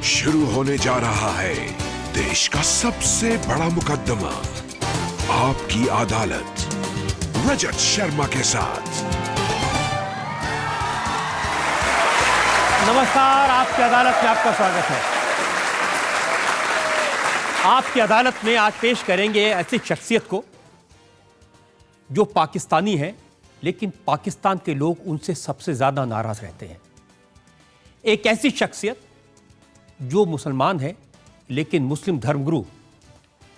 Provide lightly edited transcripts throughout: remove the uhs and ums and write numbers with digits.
शुरू होने जा रहा है देश का सबसे बड़ा मुकदमा, आपकी अदालत, रजत शर्मा के साथ। नमस्कार, आपकी अदालत में आपका स्वागत है। आपकी अदालत में आज पेश करेंगे ऐसी शख्सियत को जो पाकिस्तानी है, लेकिन पाकिस्तान के लोग उनसे सबसे ज्यादा नाराज रहते हैं। एक ऐसी शख्सियत जो मुसलमान है, लेकिन मुस्लिम धर्मगुरु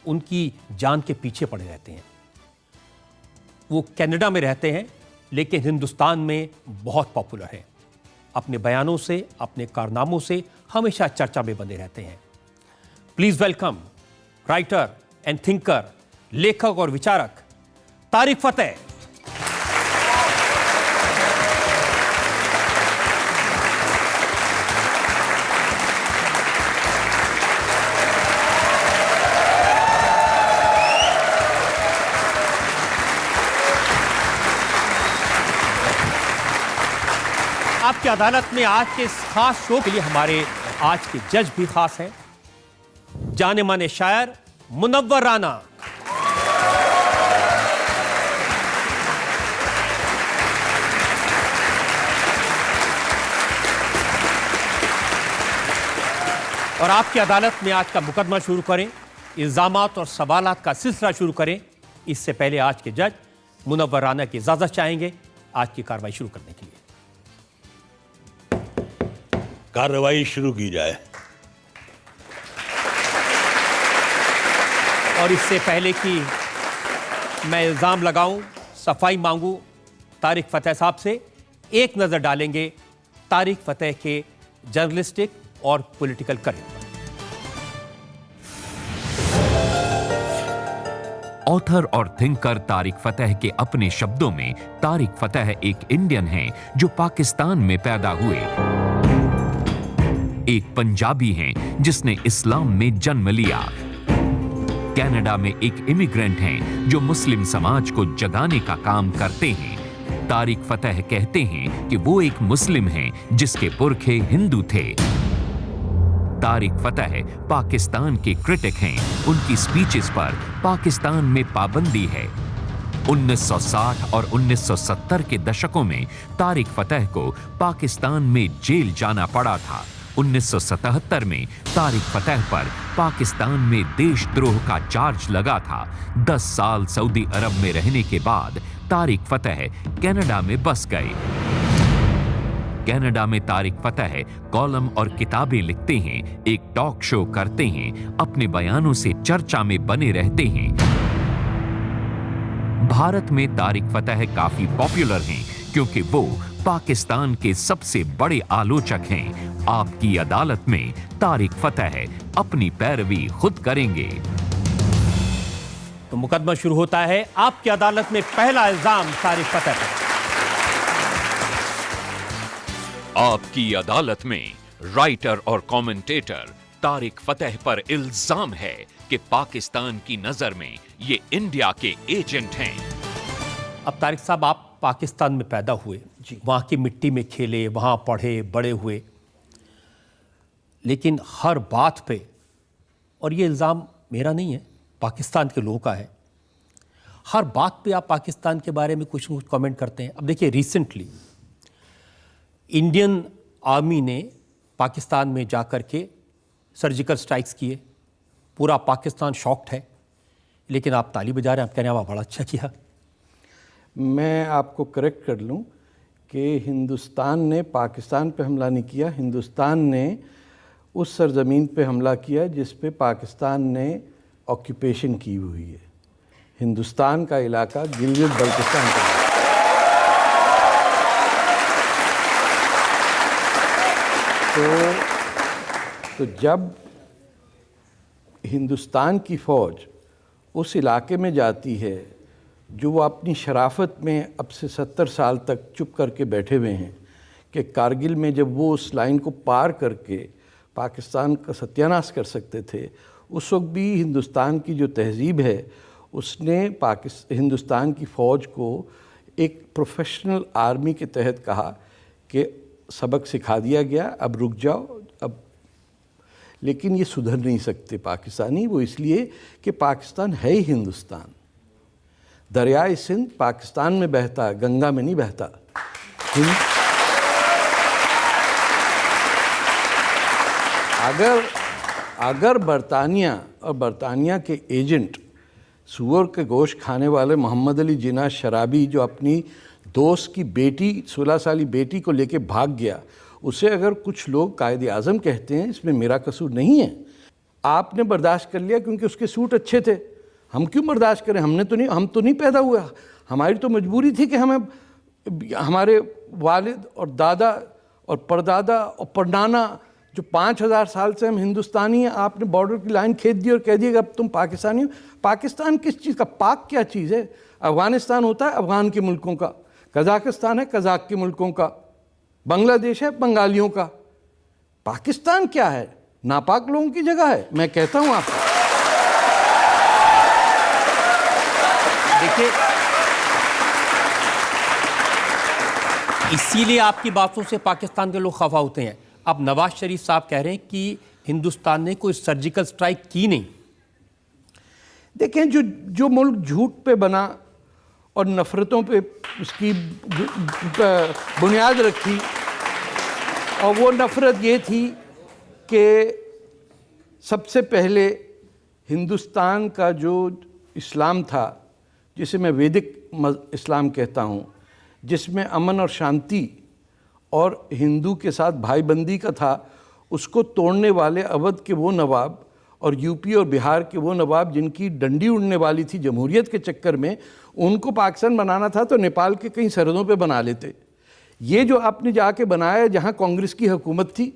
उनकी जान के पीछे पड़े रहते हैं। वो कनाडा में रहते हैं, लेकिन हिंदुस्तान में बहुत पॉपुलर है। अपने बयानों से, अपने कारनामों से हमेशा चर्चा में बने रहते हैं। Please welcome writer and thinker, लेखक और विचारक तारिक फतेह। आपकी अदालत में आज के इस खास शो के लिए हमारे आज के जज भी खास हैं, जाने माने शायर मुनव्वर राना। और आपकी अदालत में आज का मुकदमा शुरू करें, इल्जामात और सवालात का सिलसिला शुरू करें, इससे पहले आज के जज मुनव्वर राना की इजाजत चाहेंगे आज की कार्रवाई शुरू करने के लिए। कार्रवाई शुरू की जाए। और इससे पहले कि मैं इल्ज़ाम लगाऊं, सफाई मांगूं तारिक फतेह साहब से, एक नज़र डालेंगे तारिक फतेह के जर्नलिस्टिक और पॉलिटिकल करियर पर। ऑथर और थिंकर तारिक फतेह के अपने शब्दों में, तारिक फतेह एक इंडियन हैं जो पाकिस्तान में पैदा हुए, एक पंजाबी हैं जिसने इस्लाम में जन्म लिया, कनाडा में एक इमिग्रेंट हैं जो मुस्लिम समाज को जगाने का काम करते हैं। तारिक फतेह कहते हैं कि वो एक मुस्लिम हैं जिसके पुरखे हिंदू थे। तारिक फतेह पाकिस्तान के क्रिटिक हैं। उनकी स्पीचेस पर पाकिस्तान में पाबंदी है। 1960 और 1970 के दशकों में तारिक फतेह को पाकिस्तान में जेल जाना पड़ा था। 1977 में तारिक फतेह पर पाकिस्तान में देशद्रोह का चार्ज लगा था। 10 साल सऊदी अरब में रहने के बाद तारिक फतेह कनाडा में बस गए। कनाडा में तारिक फतेह कॉलम और किताबें लिखते हैं, एक टॉक शो करते हैं, अपने बयानों से चर्चा में बने रहते हैं। भारत में तारिक फतेह काफी पॉपुलर हैं क्योंकि वो पाकिस्तान के सबसे बड़े आलोचक हैं। आपकी अदालत में तारिक फतेह अपनी पैरवी खुद करेंगे। तो मुकदमा शुरू होता है। आपकी अदालत में पहला इल्जाम तारिक फतेह पर। आपकी अदालत में राइटर और कमेंटेटर तारिक फतेह पर इल्जाम है कि पाकिस्तान की नजर में ये इंडिया के एजेंट हैं। अब तारिक साहब, आप पाकिस्तान में पैदा हुए, वहाँ की मिट्टी में खेले, वहाँ पढ़े बड़े हुए, लेकिन हर बात पे, और ये इल्ज़ाम मेरा नहीं है, पाकिस्तान के लोगों का है, हर बात पे आप पाकिस्तान के बारे में कुछ न कुछ कमेंट करते हैं। अब देखिए, रिसेंटली इंडियन आर्मी ने पाकिस्तान में जाकर के सर्जिकल स्ट्राइक्स किए, पूरा पाकिस्तान शॉक्ड है, लेकिन आप ताली बजा रहे हैं, आप कह रहे हैं वाह बड़ा अच्छा किया। मैं आपको करेक्ट कर लूं कि हिंदुस्तान ने पाकिस्तान पे हमला नहीं किया, हिंदुस्तान ने उस सरजमीन पे हमला किया जिस पे पाकिस्तान ने ऑक्यूपेशन की हुई है। हिंदुस्तान का इलाका गिलगित बल्तिस्तान का। तो जब हिंदुस्तान की फ़ौज उस इलाके में जाती है जो वो अपनी शराफत में अब से 70 साल तक चुप करके बैठे हुए हैं, कि कारगिल में जब वो उस लाइन को पार करके पाकिस्तान का सत्यानाश कर सकते थे, उस वक्त भी हिंदुस्तान की जो तहज़ीब है उसने हिंदुस्तान की फ़ौज को एक प्रोफेशनल आर्मी के तहत कहा कि सबक सिखा दिया गया, अब रुक जाओ, अब लेकिन ये सुधर नहीं सकते पाकिस्तानी, वो इसलिए कि पाकिस्तान है ही हिंदुस्तान। दरियाए सिंध पाकिस्तान में बहता है, गंगा में नहीं बहता। अगर बरतानिया और बरतानिया के एजेंट सूअर के गोश्त खाने वाले मोहम्मद अली जिन्ना शराबी, जो अपनी दोस्त की बेटी 16 साली बेटी को लेके भाग गया, उसे अगर कुछ लोग कायदे आज़म कहते हैं, इसमें मेरा कसूर नहीं है। आपने बर्दाश्त कर लिया क्योंकि उसके सूट अच्छे थे। हम क्यों बर्दाश्त करें? हम तो नहीं पैदा हुआ, हमारी तो मजबूरी थी कि हमें हमारे वालिद और दादा और परदादा और परनाना जो 5000 साल से हम हिंदुस्तानी हैं, आपने बॉर्डर की लाइन खींच दी और कह दिया कि अब तुम पाकिस्तानी हो। पाकिस्तान किस चीज़ का? पाक क्या चीज़ है? अफ़गानिस्तान होता है अफ़गान के मुल्कों का, कज़ाकिस्तान है कज़ाक के मुल्कों का, बांग्लादेश है बंगालियों का। पाकिस्तान क्या है? नापाक लोगों की जगह है। मैं कहता हूँ आपको, देखिए, इसीलिए आपकी बातों से पाकिस्तान के लोग खफा होते हैं। अब नवाज शरीफ साहब कह रहे हैं कि हिंदुस्तान ने कोई सर्जिकल स्ट्राइक की नहीं। देखें, जो मुल्क झूठ पे बना और नफ़रतों पे उसकी बुनियाद रखी, और वो नफ़रत ये थी कि सबसे पहले हिंदुस्तान का जो इस्लाम था, जिसे मैं वैदिक इस्लाम कहता हूँ, जिसमें अमन और शांति और हिंदू के साथ भाईबंदी का था, उसको तोड़ने वाले अवध के वो नवाब और यूपी और बिहार के वो नवाब जिनकी डंडी उड़ने वाली थी जमहूरियत के चक्कर में, उनको पाकिस्तान बनाना था तो नेपाल के कई सरहदों पे बना लेते। ये जो आपने जाके बनाया, जहाँ कांग्रेस की हुकूमत थी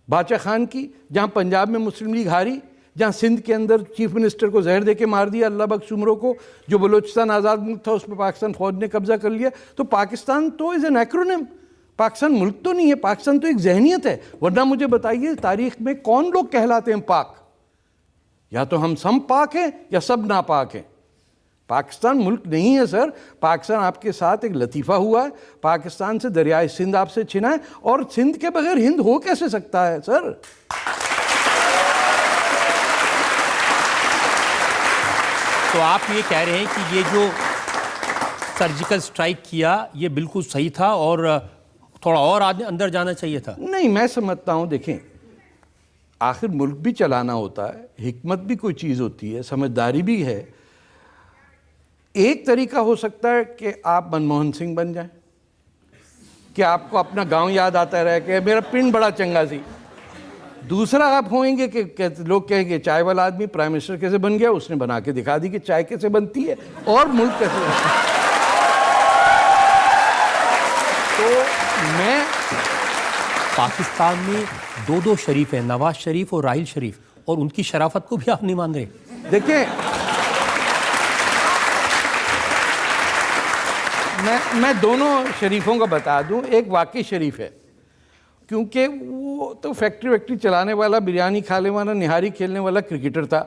बादशाह खान की, जहाँ पंजाब में मुस्लिम लीग हारी, जहाँ सिंध के अंदर चीफ मिनिस्टर को जहर दे के मार दिया अल्लाह बख्श उमरों को, जो बलूचिस्तान आज़ाद मुल्क था उस पर पाकिस्तान फ़ौज ने कब्जा कर लिया। तो पाकिस्तान तो इज़ एन एक्रोनिम, पाकिस्तान मुल्क तो नहीं है, पाकिस्तान तो एक जहनीत है। वरना मुझे बताइए तारीख़ में कौन लोग कहलाते हैं पाक? या तो हम सब पाक हैं या सब नापाक हैं। पाकिस्तान मुल्क नहीं है सर। पाकिस्तान आपके साथ एक लतीफ़ा हुआ है, पाकिस्तान से दरियाए सिंध आपसे छिना है, और सिंध के बगैर हिंद हो कैसे सकता है सर? तो आप ये कह रहे हैं कि ये जो सर्जिकल स्ट्राइक किया ये बिल्कुल सही था और थोड़ा और अंदर जाना चाहिए था? नहीं, मैं समझता हूँ, देखें, आखिर मुल्क भी चलाना होता है, हिकमत भी कोई चीज़ होती है, समझदारी भी है। एक तरीका हो सकता है कि आप मनमोहन सिंह बन जाएं, कि आपको अपना गांव याद आता रहे कि मेरा पिंड बड़ा चंगा सी। दूसरा आप होंगे कि लोग कहेंगे चाय वाला आदमी प्राइम मिनिस्टर कैसे बन गया, उसने बना के दिखा दी कि चाय कैसे बनती है और मुल्क कैसे बनता है। तो मैं, पाकिस्तान में दो शरीफ हैं, नवाज शरीफ और राहिल शरीफ, और उनकी शराफत को भी आप नहीं मान रहे? देखिए, मैं दोनों शरीफों का बता दूं। एक वाकई शरीफ है, क्योंकि वो तो फैक्ट्री वैक्ट्री चलाने वाला, बिरयानी खाने वाला, निहारी खेलने वाला क्रिकेटर था।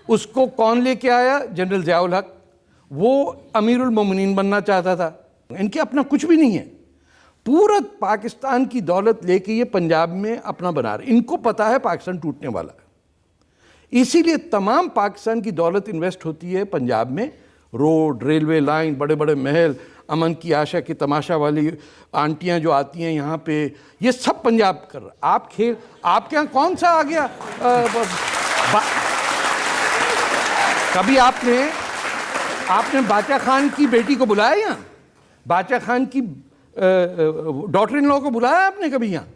उसको कौन लेके आया? जनरल ज़ियाउल हक। वो अमीरुल मोमिनीन बनना चाहता था। इनके अपना कुछ भी नहीं है, पूरा पाकिस्तान की दौलत लेके ये पंजाब में अपना बना रहे। इनको पता है पाकिस्तान टूटने वाला है, इसीलिए तमाम पाकिस्तान की दौलत इन्वेस्ट होती है पंजाब में। रोड, रेलवे लाइन, बड़े बड़े महल, अमन की आशा की तमाशा वाली आंटियां जो आती हैं यहाँ पे, ये सब पंजाब कर रहा। आपके यहाँ कौन सा आ गया? कभी आपने बादशाह खान की बेटी को बुलाया यहाँ? बादशाह खान की डॉटर इन लॉ को बुलाया आपने कभी यहाँ?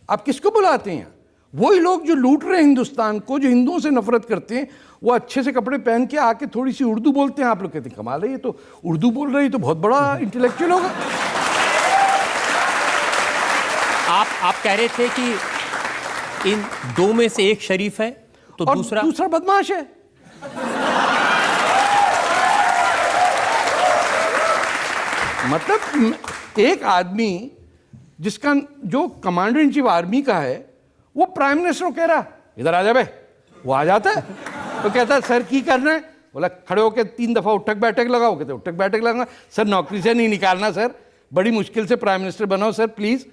आप किसको बुलाते हैं? वही लोग जो लूट रहे हैं हिंदुस्तान को, जो हिंदुओं से नफरत करते हैं, वो अच्छे से कपड़े पहन के आके थोड़ी सी उर्दू बोलते हैं। आप लोग कहते हैं कमाल है, ये तो उर्दू बोल रही, तो बहुत बड़ा इंटेलेक्चुअल होगा। आप कह रहे थे कि इन दो में से एक शरीफ है तो दूसरा बदमाश है। मतलब एक आदमी जिसका जो कमांडर इन चीफ आर्मी का है, वो प्राइम मिनिस्टर को कह रहा इधर आ जा बे, वो आ जाता है। तो कहता है सर की करना है? बोला खड़े होकर 3 दफा उठक बैठक लगाओ। कहते उठक बैठक लगाना सर, नौकरी से नहीं निकालना सर, बड़ी मुश्किल से प्राइम मिनिस्टर बनाओ सर प्लीज।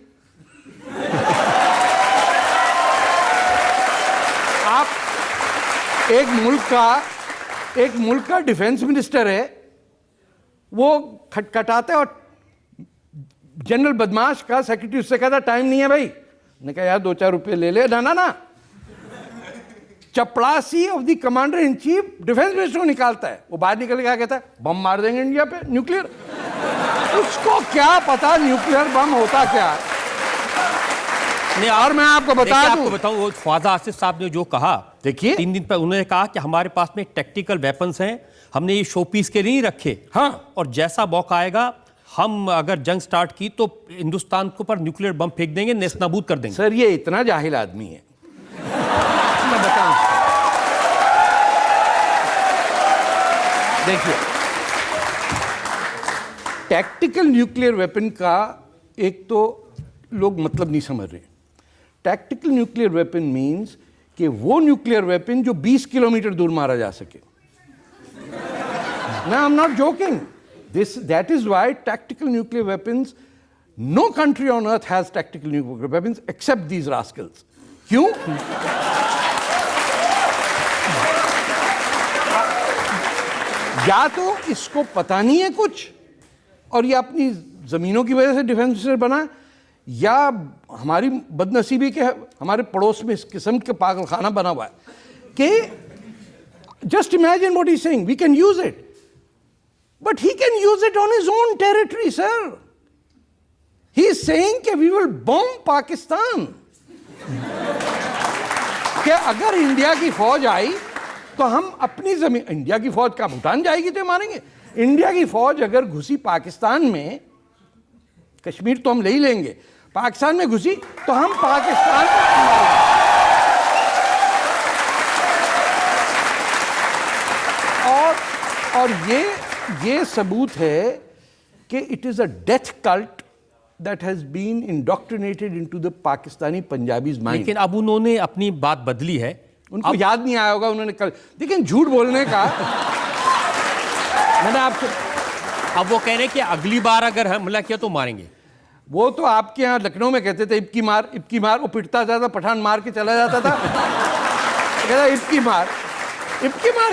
एक मुल्क का डिफेंस मिनिस्टर है, वो खटखटाता है और जनरल बदमाश का सेक्रेटरी उससे कहता टाइम नहीं है भाई। ने कहा यार 2-4 रुपए ले ले। ना चपड़ासी of the commander in chief defence minister को निकालता है। वो बाहर निकल के क्या कहता है, बम मार देंगे इंडिया पे, न्यूक्लियर। उसको क्या पता न्यूक्लियर बम होता क्या है। और मैं आपको बताऊं वो ख्वाजा आसिफ साहब ने जो कहा, देखिए 3 दिन पर उन्होंने कहा कि हमारे पास में टैक्टिकल वेपन्स हैं, हमने ये शो पीस के लिए नहीं रखे। हाँ, और जैसा मौका आएगा हम अगर जंग स्टार्ट की तो हिंदुस्तान के ऊपर न्यूक्लियर बम फेंक देंगे, नेस्तनाबूद कर देंगे। सर ये इतना जाहिल आदमी है, मैं बताऊं। देखिए टैक्टिकल न्यूक्लियर वेपन का एक तो लोग मतलब नहीं समझ रहे। टैक्टिकल न्यूक्लियर वेपन मींस कि वो न्यूक्लियर वेपन जो 20 किलोमीटर दूर मारा जा सके। No, I'm not joking. That is why tactical nuclear weapons, no country on earth has tactical nuclear weapons except these rascals. क्यों? या तो इसको पता नहीं है कुछ और ये अपनी जमीनों की वजह से डिफेंस मिनिस्टर बना, या हमारी बदनसीबी के हमारे पड़ोस में इस किस्म के पागलखाना बना हुआ है कि just imagine what he's saying. We can use it. But he can use it on his own territory, sir. He is saying that we will bomb Pakistan. कि अगर इंडिया की फौज आई तो हम अपनी जमीन, इंडिया की फौज का भूटान जाएगी तो मारेंगे। इंडिया की फौज अगर घुसी पाकिस्तान में, कश्मीर तो हम ले ही लेंगे, पाकिस्तान में घुसी तो हम पाकिस्तान को मारेंगे। और ये सबूत है कि it is a death cult that has been indoctrinated into the Pakistani Punjabis mind. लेकिन अब उन्होंने अपनी बात बदली है, उनको याद नहीं आया होगा उन्होंने कल, लेकिन झूठ बोलने का मैंने आपसे, अब वो कह रहे हैं कि अगली बार अगर हमला किया तो मारेंगे। वो तो आपके यहाँ लखनऊ में कहते थे इब्की मार, वो पिटता जाता, पठान मार के चला जाता था। कहता इब्की मार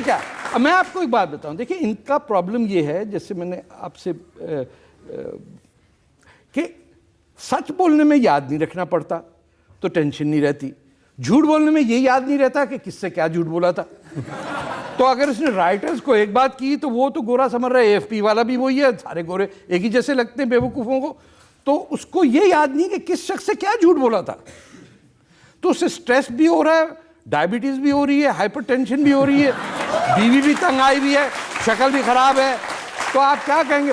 क्या। अब मैं आपको एक बात बताऊं, देखिए इनका प्रॉब्लम ये है, जैसे मैंने आपसे कि सच बोलने में याद नहीं रखना पड़ता तो टेंशन नहीं रहती, झूठ बोलने में ये याद नहीं रहता कि किससे क्या झूठ बोला था। तो अगर उसने राइटर्स को एक बात की तो वो तो गोरा समझ रहा है, एएफपी वाला भी वही है, सारे गोरे एक ही जैसे लगते हैं बेवकूफ़ों को, तो उसको ये याद नहीं कि किस शख्स से क्या झूठ बोला था। तो उससे स्ट्रेस भी हो रहा है, डायबिटीज़ भी हो रही है, हाइपरटेंशन भी हो रही है, बीवी भी तंग आई हुई है, शक्ल भी खराब है। तो आप क्या कहेंगे,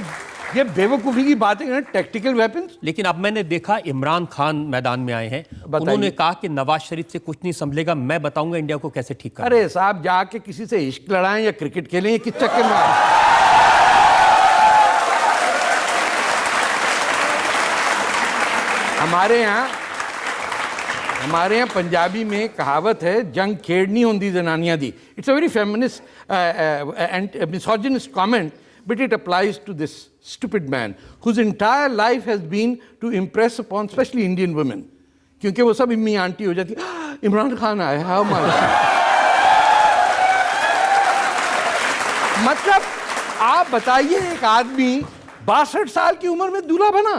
ये बेवकूफ़ी की बातें हैं, टैक्टिकल वेपन्स। लेकिन अब मैंने देखा इमरान खान मैदान में आए हैं, उन्होंने कहा कि नवाज शरीफ से कुछ नहीं संभलेगा, मैं बताऊंगा इंडिया को कैसे ठीक करना। अरे साहब जाके किसी से इश्क लड़ाएं या क्रिकेट खेलें, किस चक्कर में आए। हमारे यहाँ पंजाबी में कहावत है, जंग खेड़नी होंदी जनानियां दी। It's a very feminist and misogynist comment, but it applies to this stupid man whose entire life has been to impress upon especially Indian women, क्योंकि वो सब इम्मी आंटी हो जाती, इमरान खान आया है हमारे। मतलब आप बताइए, एक आदमी 62 साल की उम्र में दूल्हा बना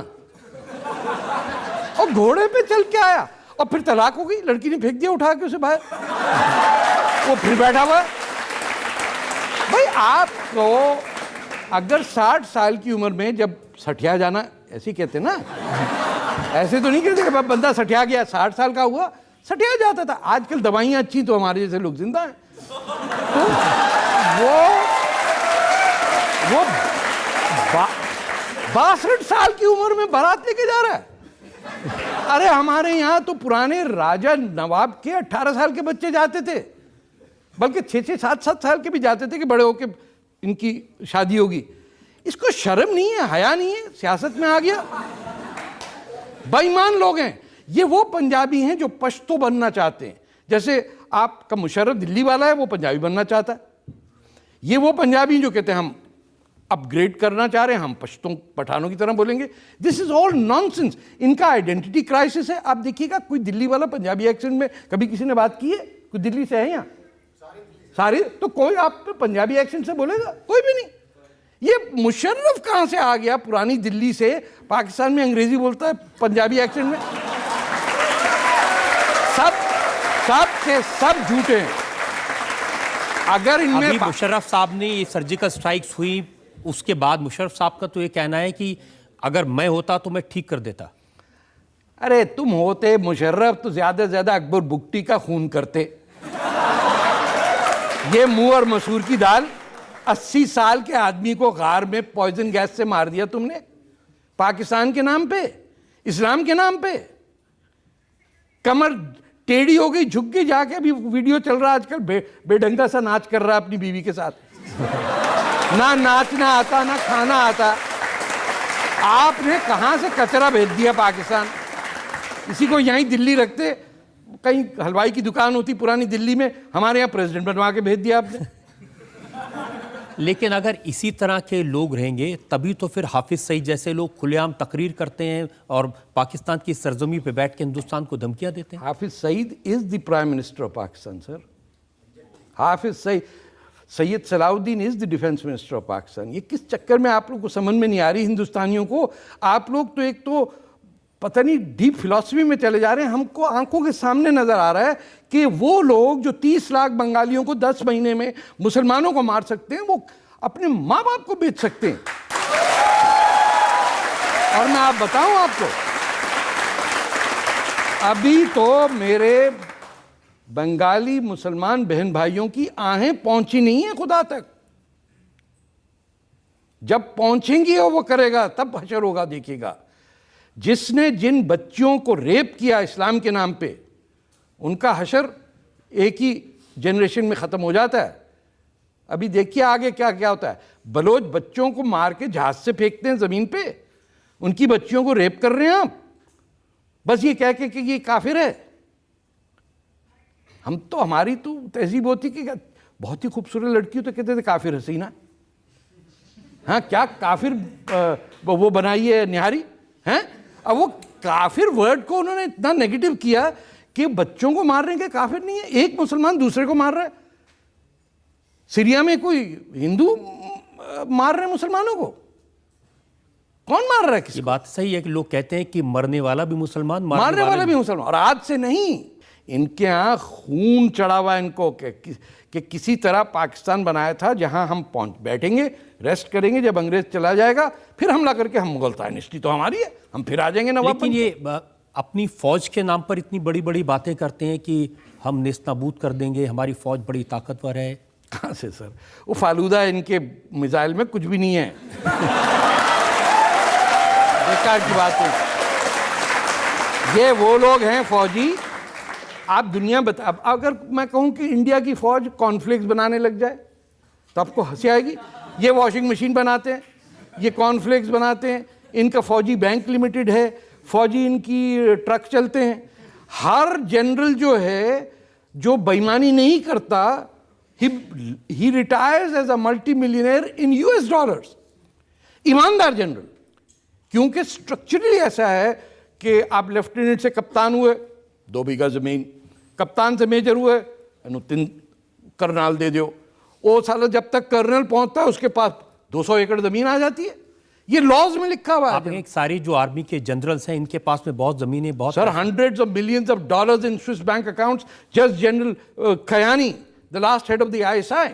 और घोड़े पे चल के आया और फिर तलाक हो गई, लड़की ने फेंक दिया उठा के उसे बाहर, वो फिर बैठा हुआ। भाई आपको अगर 60 साल की उम्र में जब सठिया जाना, ऐसे कहते ना, ऐसे तो नहीं कहते कि बंदा सठिया गया, 60 साल का हुआ सठिया जाता था। आजकल दवाइयाँ अच्छी तो हमारे जैसे लोग जिंदा हैं। तो वो 62 साल की उम्र में बारात लेके जा रहा है। अरे हमारे यहाँ तो पुराने राजा नवाब के 18 साल के बच्चे जाते थे, बल्कि 6-6, 7-7 साल के भी जाते थे कि बड़े होके इनकी शादी होगी। इसको शर्म नहीं है, हया नहीं है, सियासत में आ गया। बेईमान लोग हैं ये। वो पंजाबी हैं जो पश्तो बनना चाहते हैं, जैसे आपका मुशर्रफ दिल्ली वाला है, वो पंजाबी बनना चाहता है। ये वो पंजाबी जो कहते हैं हम अपग्रेड करना चाह रहे हैं, हम पश्तों पठानों की तरह बोलेंगे। This is all nonsense. इनका आइडेंटिटी क्राइसिस है। आप देखिएगा, कोई दिल्ली वाला पंजाबी एक्सेंट में कभी किसी ने बात की है? कोई दिल्ली से है यहाँ? सारी तो कोई आप पे पंजाबी एक्सेंट से बोलेगा? कोई भी नहीं। ये मुशर्रफ कहां से आ गया पुरानी दिल्ली से, पाकिस्तान में अंग्रेजी बोलता है पंजाबी एक्सेंट में? सब के सब झूठे हैं। अगर इनमें अभी मुशर्रफ साहब ने ये सर्जिकल स्ट्राइक्स हुई, उसके बाद मुशर्रफ साहब का तो ये कहना है कि अगर मैं होता तो मैं ठीक कर देता। अरे तुम होते मुशर्रफ तो ज्यादा से ज्यादा अकबर बुगटी का खून करते। ये मुंह और मसूर की दाल, 80 साल के आदमी को गार में पॉइजन गैस से मार दिया तुमने, पाकिस्तान के नाम पे, इस्लाम के नाम पे। कमर टेढ़ी हो गई, झुक गई, जाके अभी वीडियो चल रहा है आजकल, बेढंगा सा नाच कर रहा है अपनी बीवी के साथ। ना नाचना आता ना खाना आता। आपने कहां से कचरा भेज दिया पाकिस्तान? इसी को यहीं दिल्ली रखते, कहीं हलवाई की दुकान होती पुरानी दिल्ली में, हमारे यहाँ प्रेसिडेंट बनवा के भेज दिया आपने। लेकिन अगर इसी तरह के लोग रहेंगे तभी तो फिर हाफिज सईद जैसे लोग खुलेआम तकरीर करते हैं और पाकिस्तान की सरजमी पे बैठ के हिंदुस्तान को धमकियां देते हैं। Hafiz Saeed is the prime minister of Pakistan sir. Hafiz Syed Salahuddin is the defence minister of Pakistan. ये किस चक्कर में आप लोग को समझ में नहीं आ रही हिंदुस्तानियों को? आप लोग तो एक तो पता नहीं डीप फिलॉसफी में चले जा रहे हैं। हमको आंखों के सामने नजर आ रहा है कि वो लोग जो 30 लाख बंगालियों को 10 महीने में मुसलमानों को मार सकते हैं, वो अपने माँ बाप को बेच सकते हैं। और मैं आप बताऊं आपको, अभी तो मेरे बंगाली मुसलमान बहन भाइयों की आहें पहुंची नहीं है खुदा तक। जब पहुंचेंगी और वो करेगा तब हशर होगा, देखिएगा। जिसने जिन बच्चियों को रेप किया इस्लाम के नाम पे, उनका हशर एक ही जनरेशन में ख़त्म हो जाता है। अभी देखिए आगे क्या क्या होता है। बलोच बच्चों को मार के जहाज से फेंकते हैं ज़मीन पे, उनकी बच्चियों को रेप कर रहे हैं आप, बस ये कह के कि ये काफिर है। हम तो, हमारी तो तहजीब होती कि बहुत ही खूबसूरत लड़की हो तो कहते थे काफिर हसीना। हाँ, क्या काफिर वो बनाई है निहारी हैं? अब वो काफिर वर्ड को उन्होंने इतना नेगेटिव किया कि बच्चों को मार रहे हैं कि काफिर नहीं है। एक मुसलमान दूसरे को मार रहा है। सीरिया में कोई हिंदू मार रहे हैं मुसलमानों को? कौन मार रहा है किसी? ये बात सही है कि लोग कहते हैं कि मरने वाला भी मुसलमान, मारने वाला भी मुसलमान। और आज से नहीं, इनके यहाँ खून चढ़ा हुआ है इनको कि किसी तरह पाकिस्तान बनाया था जहां हम बैठेंगे, रेस्ट करेंगे, जब अंग्रेज चला जाएगा फिर हमला करके हम मुगल डायनेस्टी तो हमारी है, हम फिर आ जाएंगे नवाब। लेकिन ये अपनी फौज के नाम पर इतनी बड़ी बड़ी बातें करते हैं कि हम नेस्तनाबूद कर देंगे, हमारी फौज बड़ी ताकतवर है। कहाँ से सर? वो फालूदा इनके मिसाइल में कुछ भी नहीं है। बेकार की बात है। ये वो लोग हैं फौजी, आप दुनिया बता। अब अगर मैं कहूं कि इंडिया की फौज कॉर्नफ्लेक्स बनाने लग जाए तो आपको हंसी आएगी। ये वॉशिंग मशीन बनाते हैं, ये कॉर्नफ्लेक्स बनाते हैं, इनका फौजी बैंक लिमिटेड है, फौजी इनकी ट्रक चलते हैं। हर जनरल जो है जो बेईमानी नहीं करता, he retires as a multi millionaire in US dollars. ईमानदार जनरल, क्योंकि स्ट्रक्चरली ऐसा है कि आप लेफ्टिनेंट से कप्तान हुए 2 बीघा जमीन, कप्तान से मेजर हुए 3 कर्नल दे दो। वो साला जब तक कर्नल पहुंचता है उसके पास 200 एकड़ जमीन आ जाती है। ये लॉज में लिखा हुआ है। एक सारी जो आर्मी के जनरल्स हैं इनके पास में बहुत जमीनें, बहुत sir, hundreds of millions of dollars in Swiss bank accounts. Just General Kayani, the last head of the ISI.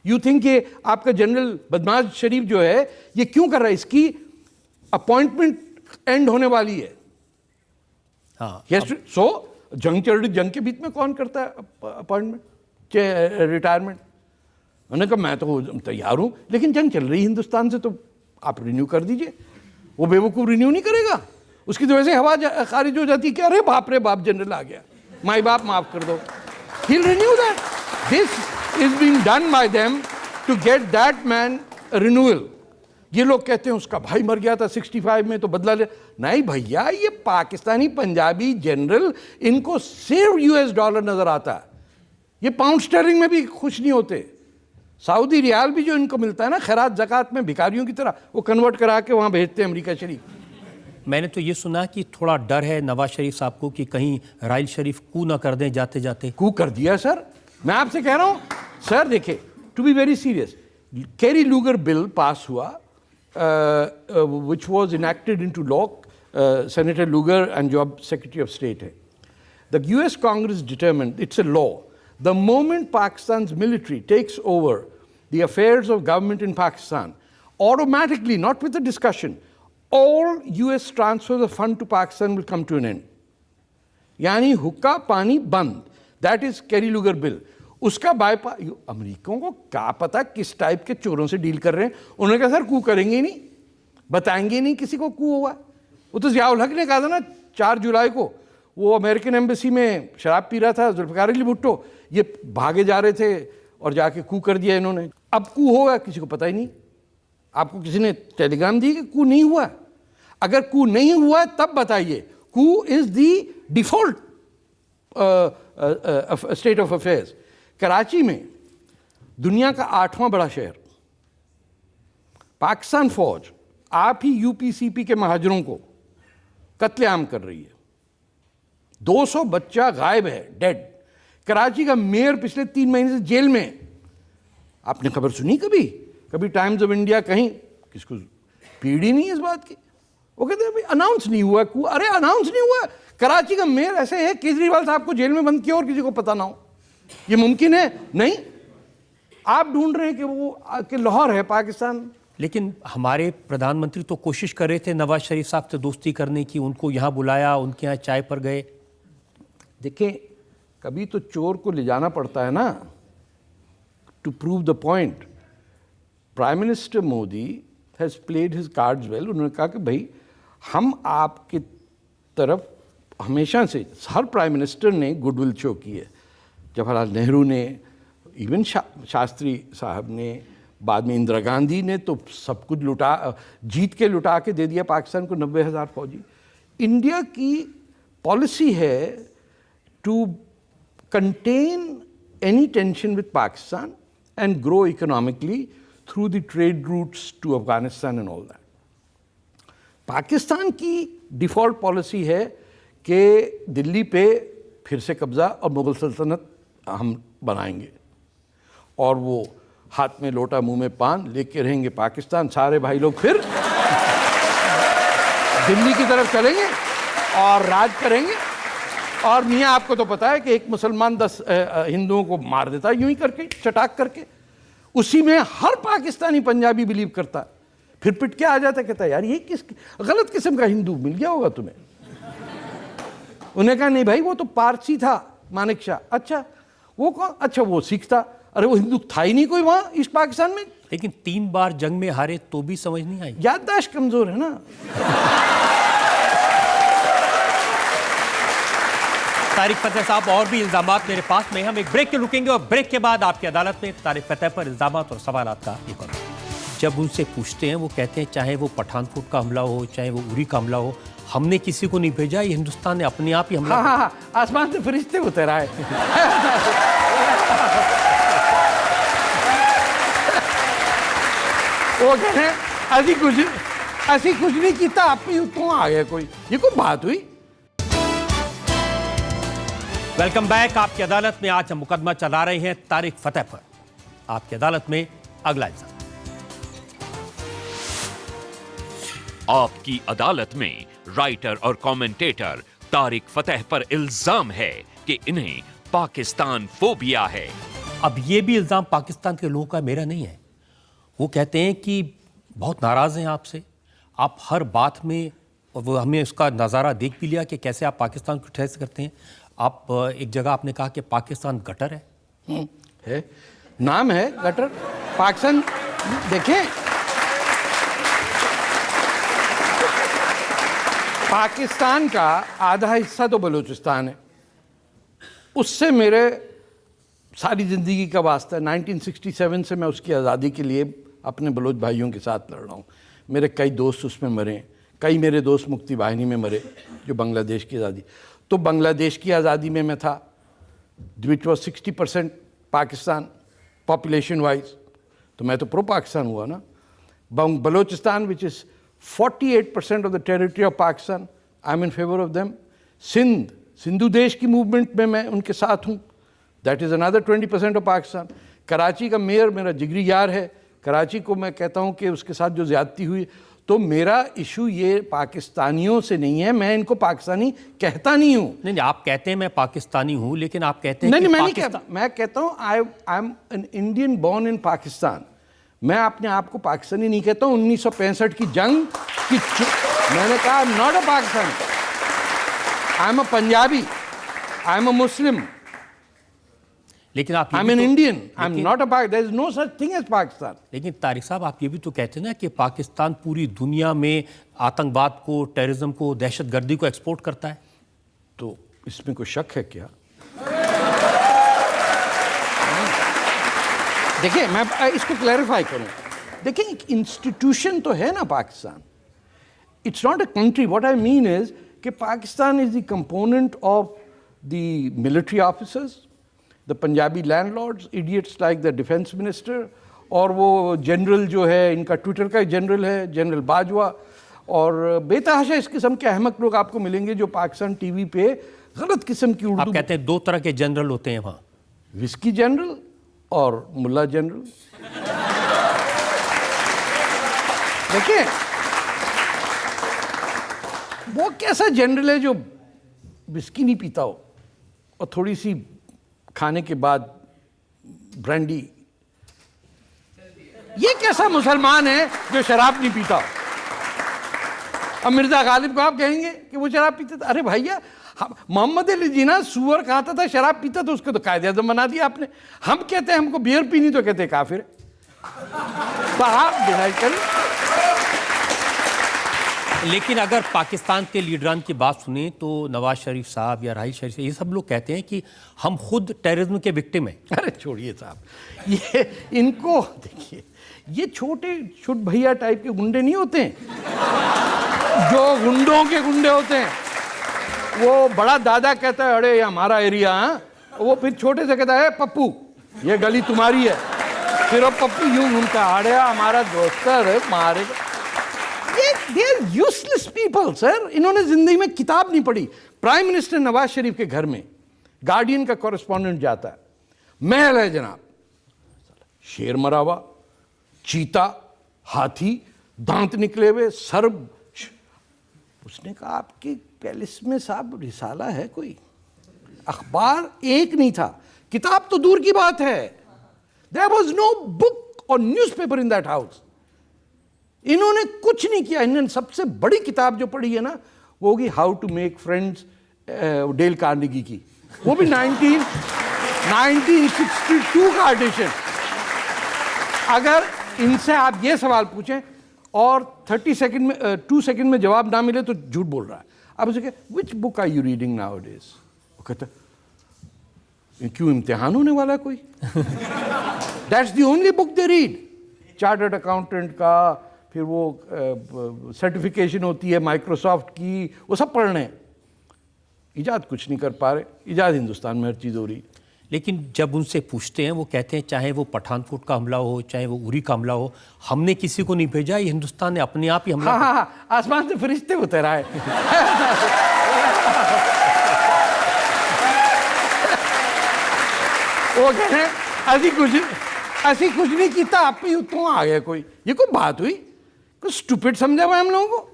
You think कि आपका जनरल बदमाश शरीफ जो है ये क्यों कर रहा है? इसकी अपॉइंटमेंट एंड होने वाली है। हाँ, सो जंग चल रही, जंग के बीच में कौन करता है अपॉइंटमेंट, रिटायरमेंट? उन्होंने कहा मैं तो तैयार हूं, लेकिन जंग चल रही हिंदुस्तान से, तो आप रिन्यू कर दीजिए। वो बेवकूफ़ रिन्यू नहीं करेगा, उसकी तो वैसे हवा खारिज हो जाती है कि अरे बाप रे बाप जनरल आ गया, माई बाप माफ कर दो। He'll renew that. This is being done by them to get that man a renewal. ये लोग कहते हैं उसका भाई मर गया था 65 में तो बदला ले। नहीं भैया, ये पाकिस्तानी पंजाबी जनरल, इनको सिर्फ US डॉलर नजर आता है। ये पाउंड स्टर्लिंग में भी खुश नहीं होते। सऊदी रियाल भी जो इनको मिलता है ना खैरात ज़कात में भिखारियों की तरह, वो कन्वर्ट करा के वहाँ भेजते हैं अमेरिका शरीफ। मैंने तो ये सुना कि थोड़ा डर है नवाज शरीफ साहब को कि कहीं राइल शरीफ कू ना कर दें जाते जाते। कू कर दिया सर, मैं आपसे कह रहा हूँ सर देखिए, to be very serious, Kerry Lugar bill pass हुआ, which was enacted into law, senator Lugar and जो अब सेक्रेटरी ऑफ स्टेट है. The US Congress determined, it's a law, the moment Pakistan's military takes over the affairs of government in Pakistan, automatically, not with a discussion, all US transfers of fund to Pakistan will come to an end. यानी हुक्का पानी बंद. That is Kerry Lugar bill. उसका bypass, अमेरिकियों को क्या पता किस type के चोरों से डील कर रहे हैं. उन्होंने कहा सर कू करेंगे ही नहीं, बताएंगे नहीं किसी को कू हुआ. वो तो ज़ियाउल हक ने कहा था ना 4 जुलाई को, वो अमेरिकन एम्बेसी में शराब पी रहा था जुल्फ़िकार अली भुट्टो, ये भागे जा रहे थे और जाके कू कर दिया इन्होंने. अब कू होगा किसी को पता ही नहीं. आपको किसी ने टेलीग्राम दी कि कू नहीं हुआ? अगर कू नहीं हुआ तब बताइए. Coup is the default state of affairs. Karachi में दुनिया का 8वां बड़ा शहर, पाकिस्तान फौज आप ही यूपीसीपी के महाजरों को कत्लेआम कर रही है. 200 बच्चा गायब है, डेड. कराची का मेयर पिछले 3 महीने से जेल में. आपने खबर सुनी कभी टाइम्स ऑफ इंडिया कहीं? किसको पीड़ी नहीं है इस बात की. वो कहते हैं भाई अनाउंस नहीं हुआ. अरे अनाउंस नहीं हुआ. कराची का मेयर ऐसे है, केजरीवाल साहब को जेल में बंद किया और किसी को पता ना हो. ये मुमकिन है? नहीं. आप ढूंढ रहे हैं कि वो कि लाहौर है पाकिस्तान. लेकिन हमारे प्रधानमंत्री तो कोशिश कर रहे थे नवाज शरीफ साहब से दोस्ती करने की, उनको यहाँ बुलाया, उनके यहाँ चाय पर गए. देखें, कभी तो चोर को ले जाना पड़ता है ना, to prove the point. Prime minister Modi has played his cards well. उन्होंने कहा कि भाई हम आपकी तरफ हमेशा से, हर प्राइम मिनिस्टर ने गुडविल शो की है. जवाहरलाल नेहरू ने, इवन शास्त्री साहब ने, बाद में इंदिरा गांधी ने तो सब कुछ जीत के लुटा के दे दिया पाकिस्तान को 90,000 फौजी. इंडिया की पॉलिसी है to contain any tension with Pakistan and grow economically through the trade routes to Afghanistan and all that. Pakistan की डिफ़ॉल्ट पॉलिसी है कि दिल्ली पे फिर से कब्ज़ा और मुग़ल सल्तनत हम बनाएंगे, और वो हाथ में लोटा मुंह में पान लेके रहेंगे पाकिस्तान. सारे भाई लोग फिर दिल्ली की तरफ चलेंगे और राज करेंगे. और मियाँ आपको तो पता है कि एक मुसलमान 10 हिंदुओं को मार देता है यूं ही करके, चटाक करके. उसी में हर पाकिस्तानी पंजाबी बिलीव करता है. फिर पिट के आ जाता है, कहता है यार ये किस गलत किस्म का हिंदू मिल गया होगा तुम्हें. उन्हें कहा नहीं भाई वो तो पारसी था, मानिक शाह. अच्छा वो कौन? अच्छा वो सिख था. अरे वो हिंदू था ही नहीं कोई वहाँ ईस्ट पाकिस्तान में. लेकिन 3 बार जंग में हारे तो भी समझ नहीं आई. याददाश्त कमजोर है ना. तारिक फतेह साहब, और भी इल्जामात मेरे पास में. हम एक ब्रेक के रुकेंगे और ब्रेक के बाद आपकी अदालत में तारिक फतेह पर इल्जामात और सवालात का ये करो. जब उनसे पूछते हैं वो कहते हैं चाहे वो पठानकोट का हमला हो, चाहे वो उरी का हमला हो, हमने किसी को नहीं भेजा, ये हिंदुस्तान ने अपने आप ही हमला. हाँ, आसमान से फरिश्ते उतर आए. वो कह रहे ऐसी कुछ नहीं किया, आप ही उत्तों आ गया कोई. ये कोई बात हुई? Welcome back. आपकी अदालत में आज हम मुकदमा चला रहे हैं तारिक फतेह पर. आपकी अदालत में अगला इल्जाम. आपकी अदालत में राइटर और कमेंटेटर तारिक फतेह पर इल्जाम है कि इन्हें पाकिस्तान फोबिया है. अब ये भी इल्जाम पाकिस्तान के लोगों का, मेरा नहीं है. वो कहते हैं कि बहुत नाराज हैं आपसे, आप हर बात में, और वो हमें उसका नज़ारा देख भी लिया कि कैसे आप पाकिस्तान को ठहस करते हैं. आप एक जगह आपने कहा कि पाकिस्तान गटर है. नाम है गटर. पाकिस्तान देखें, पाकिस्तान का आधा हिस्सा तो बलूचिस्तान है. उससे मेरे सारी ज़िंदगी का वास्ता है. 1967 से मैं उसकी आज़ादी के लिए अपने बलूच भाइयों के साथ लड़ रहा हूँ. मेरे कई दोस्त उसमें मरे, कई मेरे दोस्त मुक्ति वाहिनी में मरे जो बांग्लादेश की आज़ादी. तो बांग्लादेश की आज़ादी में मैं था, which was 60% Pakistan population wise, तो मैं तो प्रो पाकिस्तान हुआ ना. Balochistan which is 48% of the territory of Pakistan, I am in favour of them. Sindhu देश की मूवमेंट में मैं उनके साथ हूँ. That is another 20% of Pakistan. Karachi का मेयर मेरा जिगरी यार है, कराची को मैं कहता हूँ कि उसके साथ जो ज़्यादती हुई, तो मेरा इशू ये पाकिस्तानियों से नहीं है, मैं इनको पाकिस्तानी कहता नहीं हूँ। नहीं, आप कहते हैं मैं पाकिस्तानी हूँ, लेकिन आप कहते हैं नहीं, कि मैं नहीं कहता, मैं कहता हूँ आई am an Indian born in Pakistan. मैं अपने आप को पाकिस्तानी नहीं कहता हूँ। 1965 की जंग की मैंने कहा not a Pakistani, I am a Punjabi, I am a Muslim, लेकिन आप I am an Indian, I am not a Pakistan, there is no such thing as Pakistan. लेकिन तारिक साहब, आप ये भी तो कहते हैं ना कि पाकिस्तान पूरी दुनिया में आतंकवाद को, टेररिज्म को, दहशतगर्दी को एक्सपोर्ट करता है। तो इसमें कोई शक है क्या? देखिए, मैं इसको क्लैरिफाई करूं। देखिए, एक इंस्टीट्यूशन तो है ना Pakistan, it's not a country. What I mean is कि Pakistan is the component of the military officers, the Punjabi landlords, idiots like the defence minister, और वो जनरल जो है, इनका ट्विटर का जनरल है, जनरल बाजवा, और बेतहाशा इस किस्म के अहमक लोग आपको मिलेंगे जो पाकिस्तान टीवी पे गलत किस्म की उर्दू। आप कहते हैं 2 तरह के जनरल होते हैं वहाँ, विस्की जनरल और मुल्ला जनरल। देखिए, वो कैसा जनरल है जो विस्की नहीं पीता हो और थोड़ी सी खाने के बाद ब्रांडी? ये कैसा मुसलमान है जो शराब नहीं पीता? अब मिर्जा गालिब को आप कहेंगे कि वो शराब पीते थे? अरे भैया, मोहम्मद अली जिन्ना सुअर खाता था, शराब पीता था, उसको तो कायदे आज़म बना दिया आपने। हम कहते हैं हमको बियर पीनी, तो कहते हैं काफिर। तो आप डिनाई करें। लेकिन अगर पाकिस्तान के लीडरान की बात सुने तो नवाज शरीफ साहब या राहिल शरीफ, ये सब लोग कहते हैं कि हम खुद टेररिज्म के विक्टिम हैं। अरे छोड़िए साहब, ये इनको देखिए, ये छोटे छुट भैया टाइप के गुंडे नहीं होते हैं, जो गुंडों के गुंडे होते हैं। वो बड़ा दादा कहता है अरे ये हमारा एरिया है, वो फिर छोटे से कहता है पप्पू ये गली तुम्हारी है, फिर वो पप्पू यूं घूमता, अरे हमारा दोस्त है मारे। ये they are useless people sir. इन्होंने जिंदगी में किताब नहीं पढ़ी। प्राइम मिनिस्टर नवाज शरीफ के घर में गार्डियन का कॉरेस्पॉन्डेंट जाता है, महल है जनाब, शेर मरा हुआ, चीता, हाथी, दांत निकले हुए, सर। उसने कहा आपके पैलेस में साहब रिसाला है कोई? अखबार एक नहीं था, किताब तो दूर की बात है। देयर वाज नो बुक और न्यूज़पेपर इन दैट हाउस। इन्होंने कुछ नहीं किया। इन्होंने सबसे बड़ी किताब जो पढ़ी है ना, वो होगी how to make friends, Dale Carnegie की, वो भी 1962 का एडिशन। अगर इनसे आप ये सवाल पूछें और 2 सेकंड में जवाब ना मिले तो झूठ बोल रहा है। अब उसे which book are you reading nowadays? वो कहता क्यों, इम्तिहान होने वाला कोई? That's the only book they read. Chartered accountant का, फिर वो सर्टिफिकेशन होती है माइक्रोसॉफ्ट की, वो सब पढ़ रहे हैं। इजाद कुछ नहीं कर पा रहे। इजाद हिंदुस्तान में हर चीज़ हो रही। लेकिन जब उनसे पूछते हैं, वो कहते हैं चाहे वो पठानकोट का हमला हो, चाहे वो उरी का हमला हो, हमने किसी को नहीं भेजा, ये हिंदुस्तान ने अपने आप ही हमला। हाँ, आसमान से फरिश्ते उतर आए। वो कह रहे ऐसी कुछ नहीं किया, आप ही उत्तों आ गया कोई। ये कोई बात हुई? कुछ स्टूपिड समझा हुआ हम लोगों को।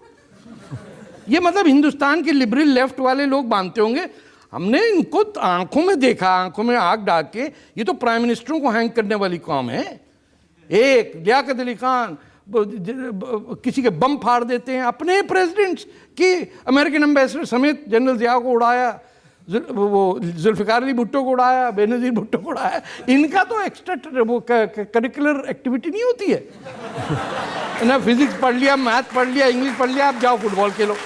ये मतलब हिंदुस्तान के लिबरल लेफ्ट वाले लोग मानते होंगे हमने इनको आंखों में देखा, आंखों में आग डाल के, ये तो प्राइम मिनिस्टरों को हैंग करने वाली कौम है। एक लियाकत अली खान किसी के बम फाड़ देते हैं, अपने प्रेसिडेंट्स की, अमेरिकन एम्बेसडर समेत जनरल जिया को उड़ाया, वो जुल्फिकार अली भुट्टो को उड़ाया, बेनज़ीर भुट्टो को उड़ाया। इनका तो एक्स्ट्रा वो करिकुलर एक्टिविटी नहीं होती है ना, फिजिक्स पढ़ लिया, मैथ पढ़ लिया, इंग्लिश पढ़ लिया, आप जाओ फुटबॉल खेलो।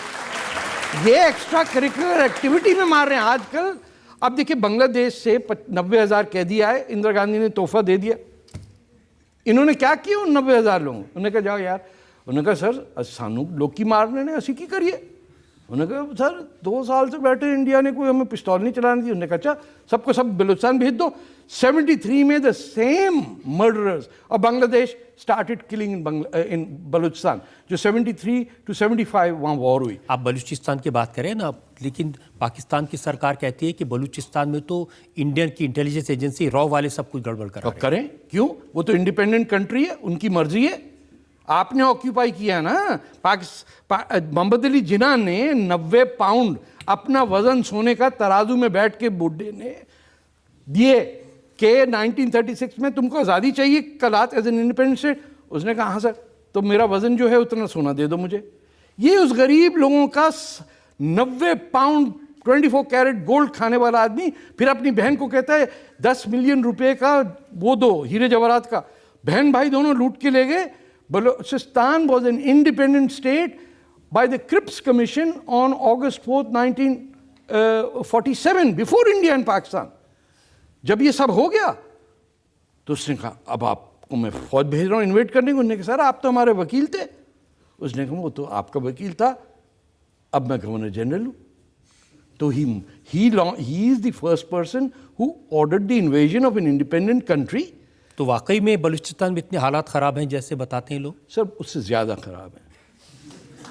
ये एक्स्ट्रा करिकुलर एक्टिविटी में मार रहे हैं आजकल। अब देखिए, बांग्लादेश से 90,000 कैदी आए, इंदिरा गांधी ने तोहफा दे दिया। इन्होंने क्या किया उन 90,000 लोगों? उन्होंने कहा जाओ यार, उन्होंने कहा सर सानू लोग की मारने ने असी की करिए, उन्होंने कहा सर 2 साल से बैठे इंडिया ने कोई हमें पिस्तौल नहीं चलाने दी। उन्होंने कहा अच्छा सबको सब बलूचिस्तान भेज दो। 73 में the same murderers of Bangladesh started killing इन बलूचिस्तान, जो 73 to 75 वहाँ वॉर हुई। आप बलूचिस्तान की बात करें ना, लेकिन पाकिस्तान की सरकार कहती है कि बलूचिस्तान में तो इंडियन की इंटेलिजेंस एजेंसी रॉ वाले सब कुछ गड़बड़ कर रहे हैं। करें क्यों, वो तो इंडिपेंडेंट कंट्री है, उनकी मर्जी है। आपने ऑक्यूपाई किया ना। मोहम्मद अली जिन्ना ने 90 पाउंड अपना वजन सोने का तराजू में बैठ के बुड्ढे ने दिए कि 1936 में तुमको आज़ादी चाहिए Kalat as an independent state. उसने कहा हाँ सर, तो मेरा वजन जो है उतना सोना दे दो मुझे। ये उस गरीब लोगों का 90 पाउंड 24 कैरेट गोल्ड खाने वाला आदमी फिर अपनी बहन को कहता है 10 मिलियन रुपए का वो दो हीरे जवाहरात का। बहन भाई दोनों लूट के ले गए। Balochistan was an independent state by the Cripps Commission on August 4th, 1947, before India and Pakistan. जब ये सब हो गया तो उसने कहा अब आपको मैं फौज भेज रहा हूँ इन्वेट करने को। उन्होंने कहा सर आप तो हमारे वकील थे। उसने कहा वो तो आपका वकील था, अब मैं गवर्नर जनरल हूँ। तो he is the first person who ordered the invasion of an independent country. तो वाकई में बलूचिस्तान में इतने हालात ख़राब हैं जैसे बताते हैं लोग? सर उससे ज़्यादा ख़राब है।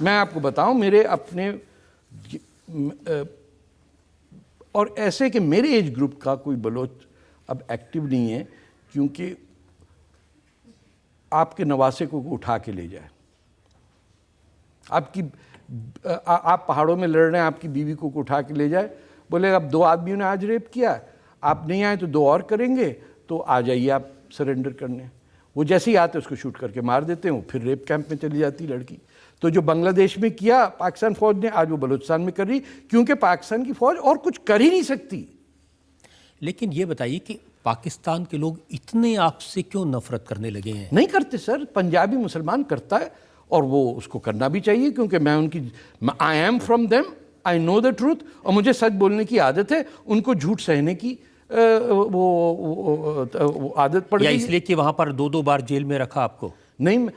मैं आपको बताऊं, मेरे अपने और ऐसे कि मेरे एज ग्रुप का कोई बलोच अब एक्टिव नहीं है, क्योंकि आपके नवासे को उठा के ले जाए, आप पहाड़ों में लड़ रहे हैं, आपकी बीवी को उठा के ले जाए, बोले अब 2 आदमियों ने आज रेप किया, आप नहीं आए तो 2 और करेंगे, तो आ जाइए आप सरेंडर करने। वो जैसे ही आते उसको शूट करके मार देते हैं, वो फिर रेप कैंप में चली जाती लड़की। तो जो बांग्लादेश में किया पाकिस्तान फौज ने, आज वो बलूचिस्तान में कर रही, क्योंकि पाकिस्तान की फौज और कुछ कर ही नहीं सकती। लेकिन ये बताइए कि पाकिस्तान के लोग इतने आपसे क्यों नफरत करने लगे हैं? नहीं करते सर, पंजाबी मुसलमान करता है और वो उसको करना भी चाहिए, क्योंकि मैं उनकी I am from them, I know the truth, और मुझे सच बोलने की आदत है। उनको झूठ सहने की वो आदत पड़ गई। या इसलिए कि वहाँ पर 2-2 बार जेल में रखा आपको? नहीं,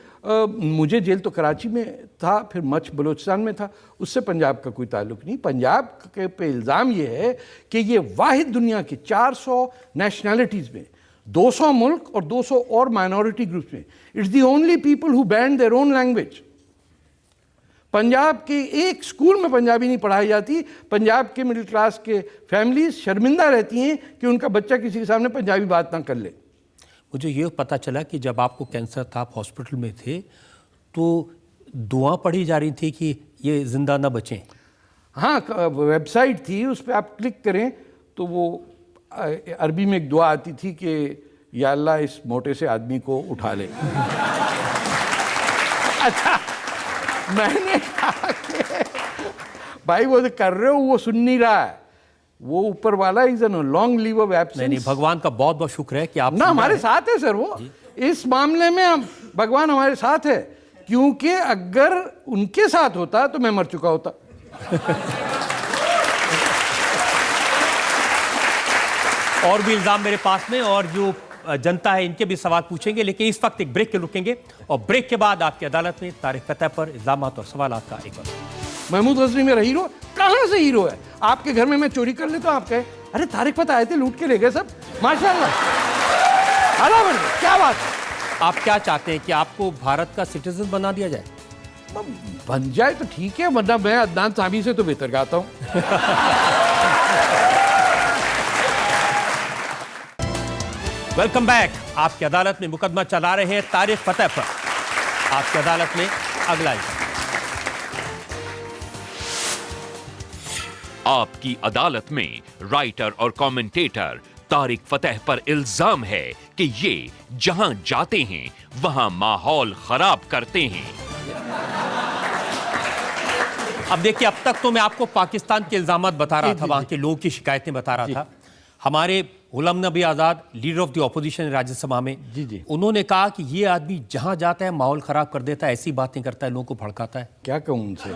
मुझे जेल तो कराची में था, फिर मच बलूचिस्तान में था, उससे पंजाब का कोई ताल्लुक नहीं। पंजाब के पे इल्ज़ाम ये है कि ये वाहिद दुनिया के 400 नेशनैलिटीज़ में 200 मुल्क और 200 और माइनॉरिटी ग्रुप्स में it's the only people who band their own language. Punjab के एक स्कूल में पंजाबी नहीं पढ़ाई जाती। पंजाब के मिडिल क्लास के फैमिलीज शर्मिंदा रहती हैं कि उनका बच्चा किसी के सामने पंजाबी बात ना कर ले। मुझे ये पता चला कि जब आपको कैंसर था, आप हॉस्पिटल में थे, तो दुआ पढ़ी जा रही थी कि ये जिंदा ना बचें। हाँ, वेबसाइट थी, उस पर आप क्लिक करें तो वो अरबी में एक दुआ आती थी कि या अल्लाह इस मोटे से आदमी को उठा ले। अच्छा, मैंने कहा कि भाई वो जो कर रहे हो वो सुन नहीं रहा है, वो ऊपर वाला is an long leave of absence. नहीं, भगवान का बहुत बहुत शुक्र है कि आप ना हमारे साथ है सर। वो इस मामले में हम भगवान हमारे साथ है, क्योंकि अगर उनके साथ होता तो मैं मर चुका होता। और भी इल्जाम मेरे पास में, और जो जनता है इनके भी सवाल पूछेंगे, लेकिन इस वक्त एक ब्रेक के रुकेंगे और ब्रेक के बाद आपकी अदालत में तारिक फतेह पर इल्जामात और सवालात का एक बार। महमूद गजनी मेरा हीरो कहाँ से हीरो है? आपके घर में मैं चोरी कर लेता, आप कहे अरे तारिक फतेह आए थे लूट के ले गए सब, माशाल्लाह। क्या बात है? आप क्या चाहते हैं कि आपको भारत का सिटीजन बना दिया जाए? बन जाए तो ठीक है, वरना मैं अदनान सामी से तो बेहतर गाता हूँ। Welcome back. आपकी अदालत में मुकदमा चला रहे हैं तारिक फतेह पर। आपकी अदालत में अगला आपकी अदालत में राइटर और कमेंटेटर तारिक फतेह पर इल्जाम है कि ये जहां जाते हैं वहां माहौल खराब करते हैं। अब देखिए, अब तक तो मैं आपको पाकिस्तान के इल्जामात बता रहा था, वहां के लोगों की शिकायतें बता रहा था। हमारे Ghulam Nabi Azad, leader of the opposition Rajya Sabha में, उन्होंने कहा कि ये आदमी जहां जाता है माहौल खराब कर देता है, ऐसी बातें करता है, लोगों को भड़काता है। क्या कहूं उनसे?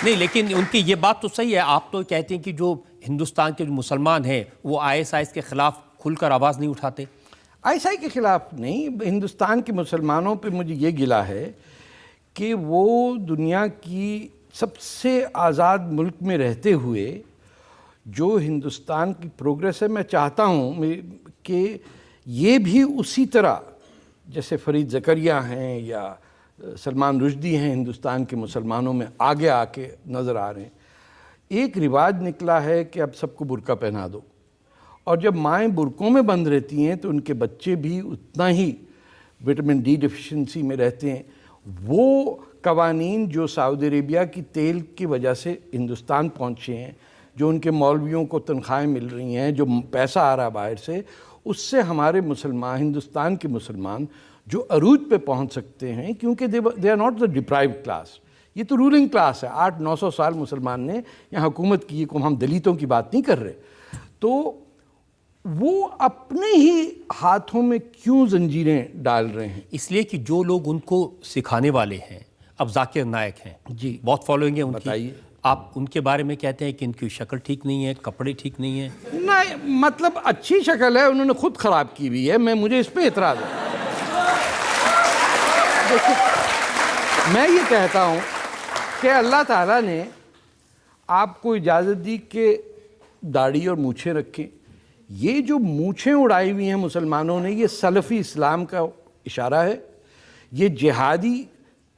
नहीं, लेकिन उनकी ये बात तो सही है। आप तो कहते हैं कि जो हिंदुस्तान के जो मुसलमान हैं वो ISIS के खिलाफ खुलकर आवाज़ नहीं उठाते। आईएसआई के खिलाफ नहीं, हिंदुस्तान के मुसलमानों पे मुझे ये गिला है कि वो दुनिया की सबसे आज़ाद मुल्क में रहते हुए जो हिंदुस्तान की प्रोग्रेस है, मैं चाहता हूँ कि ये भी उसी तरह जैसे फरीद ज़करिया हैं या सलमान रुश्दी हैं हिंदुस्तान के मुसलमानों में आगे आके नज़र आ रहे हैं। एक रिवाज निकला है कि अब सबको बुर्का पहना दो, और जब माएँ बुर्कों में बंद रहती हैं तो उनके बच्चे भी उतना ही विटामिन डी डिफिशिएंसी में रहते हैं। वो कवानीन जो सऊदी अरेबिया की तेल की वजह से हिंदुस्तान पहुँचे हैं, जो उनके मौलवियों को तनख्वाहें मिल रही हैं, जो पैसा आ रहा है बाहर से, उससे हमारे मुसलमान, हिंदुस्तान के मुसलमान जो अरूज पे पहुंच सकते हैं, क्योंकि they are not the deprived class, ये तो रूलिंग क्लास है। 800-900 साल मुसलमान ने यहाँ हुकूमत की, को हम दलितों की बात नहीं कर रहे। तो वो अपने ही हाथों में क्यों जंजीरें डाल रहे हैं? इसलिए कि जो लोग उनको सिखाने वाले हैं, अब जाकिर नायक हैं जी, बहुत फॉलोइंग है उनकी। बताइए। आप उनके बारे में कहते हैं कि इनकी शक्ल ठीक नहीं है, कपड़े ठीक नहीं है। नहीं, मतलब अच्छी शक्ल है, उन्होंने खुद ख़राब की हुई है, मुझे इस पर एतराज़ है। देखिए, मैं ये कहता हूँ कि अल्लाह ताला ने आपको इजाज़त दी कि दाढ़ी और मूछें रखें। ये जो मूछें उड़ाई हुई हैं मुसलमानों ने, ये सलफ़ी इस्लाम का इशारा है, ये जिहादी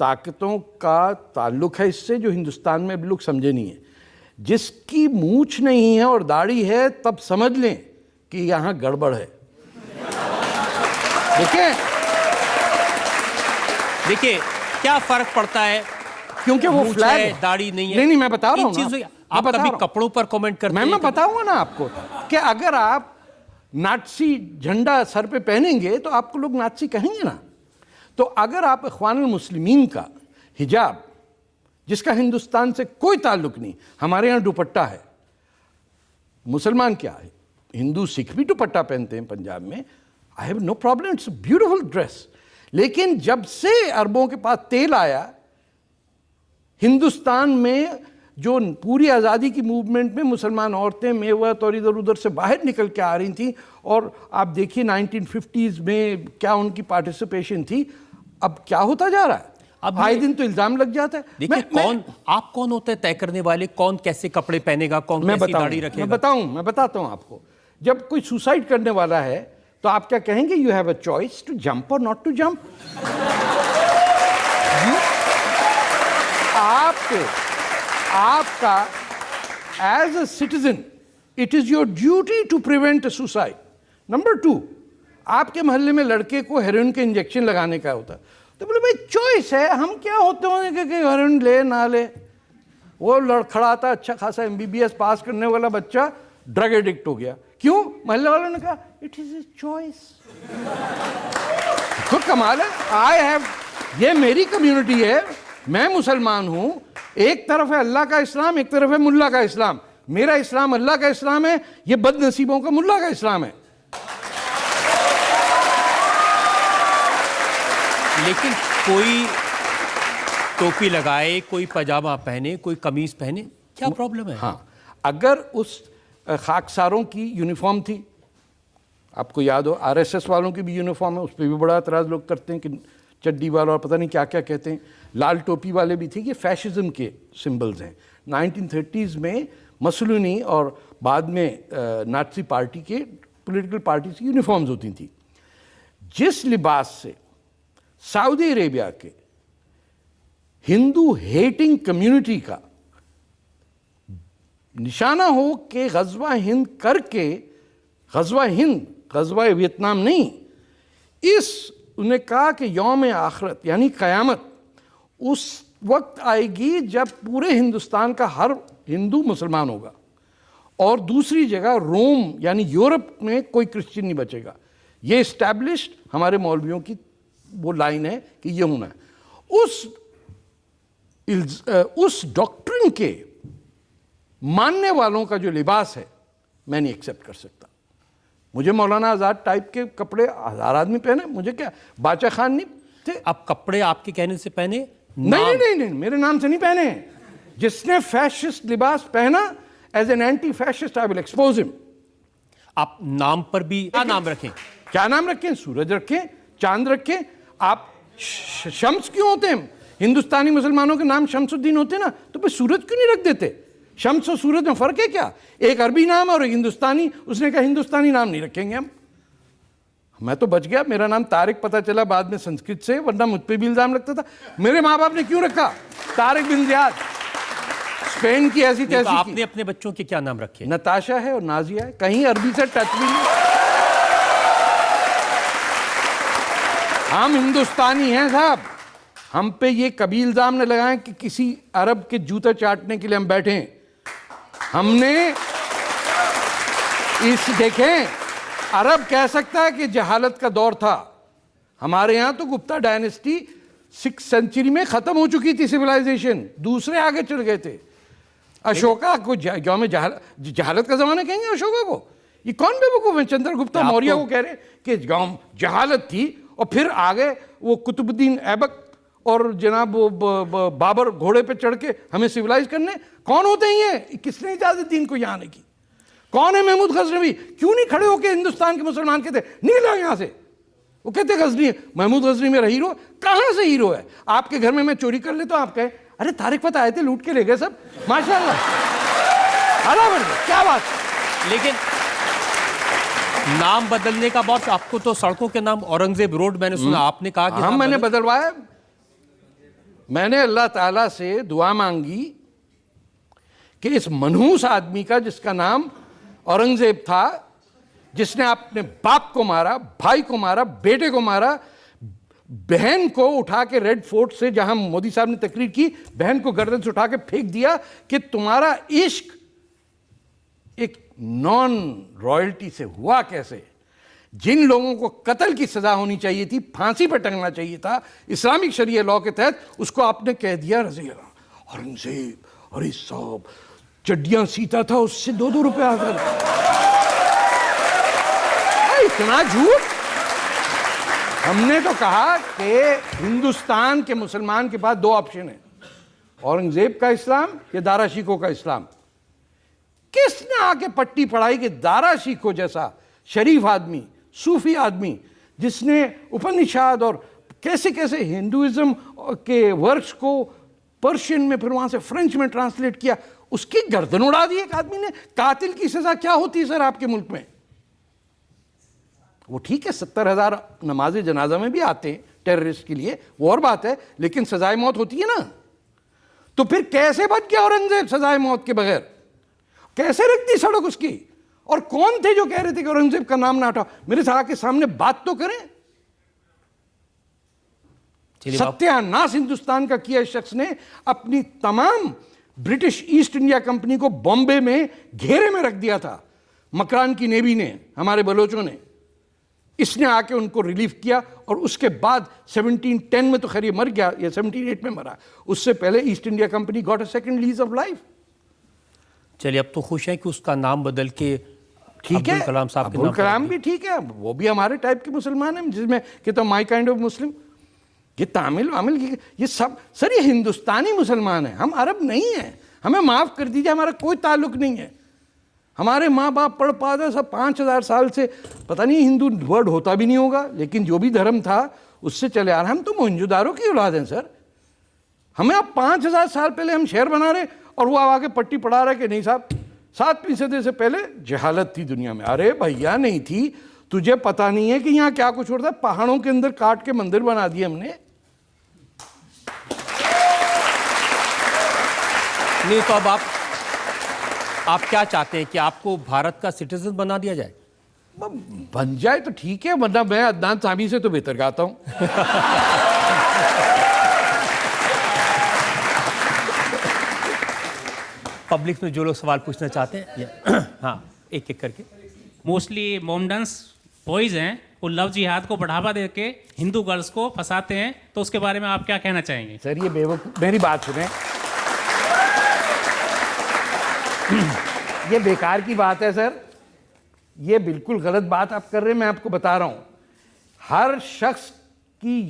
ताकतों का ताल्लुक़ है इससे, जो हिंदुस्तान में अभी लोग समझे नहीं है। जिसकी मूछ नहीं है और दाढ़ी है, तब समझ लें कि यहाँ गड़बड़ है। देखिए क्या फ़र्क पड़ता है, क्योंकि वो फ्लैग है, दाढ़ी नहीं है। नहीं, मैं बता रहा हूँ ना, आप कभी कपड़ों पर कमेंट करते हैं? मैं बताऊंगा ना आपको कि अगर आप नाटसी झंडा सर पे पहनेंगे तो आपको लोग नाटसी कहेंगे ना। तो अगर आप इख्वानुल मुस्लिमीन का हिजाब, जिसका हिंदुस्तान से कोई ताल्लुक नहीं, हमारे यहाँ दुपट्टा है, मुसलमान क्या है, हिंदू सिख भी दुपट्टा पहनते हैं पंजाब में, I have no problem, it's beautiful dress. लेकिन जब से अरबों के पास तेल आया, हिंदुस्तान में जो पूरी आज़ादी की मूवमेंट में मुसलमान औरतें मेवत और इधर उधर से बाहर निकल के आ रही थी, और आप देखिए 1950s में क्या उनकी पार्टिसिपेशन थी, अब क्या होता जा रहा है। अब आए दिन तो इल्ज़ाम लग जाता है। देखिए आप कौन होते हैं तय करने वाले, कौन कैसे कपड़े पहनेगा, कौन कैसी दाढ़ी रखेगा? मैं बताता हूँ आपको। जब कोई सुसाइड करने वाला है तो आप क्या कहेंगे? You have a choice to jump और नॉट टू जंप। आपका as a citizen it is your duty to prevent suicide. Number 2, आपके मोहल्ले में लड़के को हेरोइन के इंजेक्शन लगाने का होता, तो बोले भाई चॉइस है, हम क्या होते होंगे कि हेरोइन ले ना ले। वो लड़खड़ा था, अच्छा खासा MBBS पास करने वाला बच्चा ड्रग एडिक्ट हो गया, क्यों? मोहल्ले वालों ने कहा इट इज ए चॉइस। खुद कमाल है। आई हैव, ये मेरी कम्युनिटी है, मैं मुसलमान हूं, एक तरफ है अल्लाह का इस्लाम, एक तरफ है मुल्ला का इस्लाम। मेरा इस्लाम अल्लाह का इस्लाम है, ये बदनसीबों का मुल्ला का इस्लाम है। लेकिन कोई टोपी लगाए, कोई पजामा पहने, कोई कमीज पहने, क्या प्रॉब्लम है? हाँ, अगर उस खाकसारों की यूनिफॉर्म थी, आपको याद हो RSS वालों की भी यूनिफॉर्म है, उस पर भी बड़ा एतराज़ लोग करते हैं कि चड्डी वाला और पता नहीं क्या क्या कहते हैं, लाल टोपी वाले भी थे। ये फैशिज्म के सिंबल्स हैं। 1930s में मसलूनी और बाद में नाज़ी पार्टी के पॉलिटिकल पार्टी की यूनिफॉर्म्स होती थी। जिस लिबास से सऊदी अरेबिया के हिंदू हेटिंग कम्युनिटी का निशाना हो कि गज़वा हिंद करके, गज़वा वियतनाम नहीं, उन्हें कहा कि यौम आखिरत यानी क़यामत उस वक्त आएगी जब पूरे हिंदुस्तान का हर हिंदू मुसलमान होगा, और दूसरी जगह रोम यानी यूरोप में कोई क्रिश्चियन नहीं बचेगा। ये इस्टेब्लिश्ड हमारे मौलवियों की वो लाइन है कि ये होना है। उस डॉक्ट्रिन के मानने वालों का जो लिबास है, मैं नहीं एक्सेप्ट कर सकता। मुझे मौलाना आज़ाद टाइप के कपड़े 1000 आदमी पहने, मुझे क्या, बादशाह खान नहीं थे। अब कपड़े आपके कहने से पहने? नहीं, मेरे नाम से नहीं पहने। जिसने फैशिस्ट लिबास पहना, as an anti fascist I will expose him. आप नाम पर भी क्या नाम रखें? क्या नाम रखें? सूरज रखें, चांद रखें। आप शम्स क्यों होते हैं? हिंदुस्तानी मुसलमानों के नाम शम्सुद्दीन होते ना, तो फिर सूरज क्यों नहीं रख देते? शम्स और सूरज में फर्क है क्या? एक अरबी नाम और एक हिंदुस्तानी। उसने कहा हिंदुस्तानी नाम नहीं रखेंगे हम। मैं तो बच गया, मेरा नाम तारिक पता चला बाद में संस्कृत से, वरना मुझ पे भी इल्जाम लगता था। मेरे माँ बाप ने क्यों रखा तारिक बिन जियाद? स्पेन की ऐसी तैसी। तो आपने अपने बच्चों के क्या नाम रखे? नताशा है और नाजिया है, कहीं अरबी से टच भी नहीं। हम हिंदुस्तानी हैं साहब, हम पे ये कभी इल्जाम न लगाएं कि किसी अरब के जूते चाटने के लिए हम बैठे हैं। हमने इस देखें, अरब कह सकता है कि जहालत का दौर था। हमारे यहां तो गुप्ता डायनेस्टी 6th सेंचुरी में खत्म हो चुकी थी सिविलाइजेशन, दूसरे आगे चढ़ गए थे। अशोका को गांव में जहालत का जमाना कहेंगे अशोका को? ये कौन बेवकूफ है? चंद्रगुप्ता मौर्य को कह रहे कि गांव जहालत थी, और फिर आगे वो कुतुबुद्दीन ऐबक और जनाब वो बाबर घोड़े पे चढ़ के हमें सिविलाइज करने। कौन होते हैं ये? किसने इजाजत दी इनको यहाँ आने की? कौन है महमूद गजनवी? क्यों नहीं खड़े होके हिंदुस्तान के मुसलमान कहते निकलो यहाँ से? वो कहते गजनी, महमूद गजनी मेरा हीरो। कहाँ से हीरो है? आपके घर में मैं चोरी कर ले तो आप कहें अरे तारिक पता आए थे लूट के ले गए सब, माशाल्लाह बराबर, क्या बात। लेकिन नाम बदलने का बहुत, आपको तो सड़कों के नाम औरंगजेब रोड मैंने सुना, आपने कहा कि हम मैंने बदलवाया। मैंने अल्लाह ताला से दुआ मांगी कि इस मनहूस आदमी का जिसका नाम औरंगजेब था, जिसने अपने बाप को मारा, भाई को मारा, बेटे को मारा, बहन को उठा के रेड फोर्ट से, जहां मोदी साहब ने तकरीर की, बहन को गर्दन से उठा के फेंक दिया कि तुम्हारा इश्क एक नॉन रॉयल्टी से हुआ कैसे? जिन लोगों को कत्ल की सजा होनी चाहिए थी, फांसी पर टंगना चाहिए था इस्लामिक शरीय लॉ के तहत, उसको आपने कह दिया रजी औरंगजेब। अरे साहब, चड्डियां सीता था, उससे 2-2 रुपए आकर। इतना झूठ। हमने तो कहा कि हिंदुस्तान के मुसलमान के पास 2 ऑप्शन है, औरंगजेब का इस्लाम या दारा शिकोह का इस्लाम। किसने आके पट्टी पढ़ाई कि दारा शिकोह जैसा शरीफ आदमी, सूफी आदमी, जिसने उपनिषद और कैसे कैसे हिंदुइज्म के वर्क्स को पर्शियन में फिर वहां से फ्रेंच में ट्रांसलेट किया, उसकी गर्दन उड़ा दी एक आदमी ने। कातिल की सजा क्या होती है सर आपके मुल्क में? वो ठीक है 70,000 नमाज जनाजा में भी आते हैं टेररिस्ट के लिए, वो और बात है, लेकिन सजाए मौत होती है ना। तो फिर कैसे बच गया औरंगजेब सजाए मौत के बगैर? कैसे रख दी सड़क उसकी? और कौन थे जो कह रहे थे कि औरंगजेब का नाम ना हटाओ? मेरे साहब के सामने बात तो करें। सत्यानाश हिंदुस्तान का किया इस शख्स ने। अपनी तमाम ब्रिटिश ईस्ट इंडिया कंपनी को बॉम्बे में घेरे में रख दिया था मकरान की नेवी ने, हमारे बलोचों ने। इसने आके उनको रिलीफ किया, और उसके बाद 1710 में तो खैर ये मर गया, या 1708 में मरा। उससे पहले east India company got a second lease of life. चलिए, अब तो खुश है कि उसका नाम बदल के ठीक है, अब्दुल कलाम साहब के अब्दुल नाम कलाम भी ठीक है, वो भी हमारे टाइप के मुसलमान हैं, जिसमें कहता हूं माई काइंड ऑफ मुस्लिम। ये तामिल वामिल ये सब सर ये हिंदुस्तानी मुसलमान है, हम अरब नहीं हैं। हमें माफ़ कर दीजिए, हमारा कोई ताल्लुक नहीं है। हमारे माँ बाप पढ़ पाते सब 5000 साल से, पता नहीं हिंदू वर्ड होता भी नहीं होगा, लेकिन जो भी धर्म था उससे चले आ रहे। हम तो मोहनजोदारो की औलाद हैं सर। हमें अब 5000 साल पहले हम शहर बना रहे, और वो आगे पट्टी पढ़ा रहा है कि नहीं साहब 7वीं सदी से पहले जहालत थी दुनिया में। अरे भैया नहीं थी, तुझे पता नहीं है कि यहाँ क्या कुछ होता है? पहाड़ों के अंदर काट के मंदिर बना दिए हमने। नहीं तो अब आप क्या चाहते हैं कि आपको भारत का सिटीजन बना दिया जाए? बन जाए तो ठीक है, वरना मैं अदनान सामी से तो बेहतर गाता हूं। पब्लिक में जो लोग सवाल पूछना चाहते हैं हाँ, एक एक करके। मोस्टली मोमडन्स बॉयज हैं, वो लव जिहाद को बढ़ावा देके हिंदू गर्ल्स को फंसाते हैं, तो उसके बारे में आप क्या कहना चाहेंगे? सर ये बेवकूफ, मेरी बात सुने, ये बेकार की बात है सर, ये बिल्कुल गलत बात आप कर रहे हैं। मैं आपको बता रहा हूं, हर शख्स की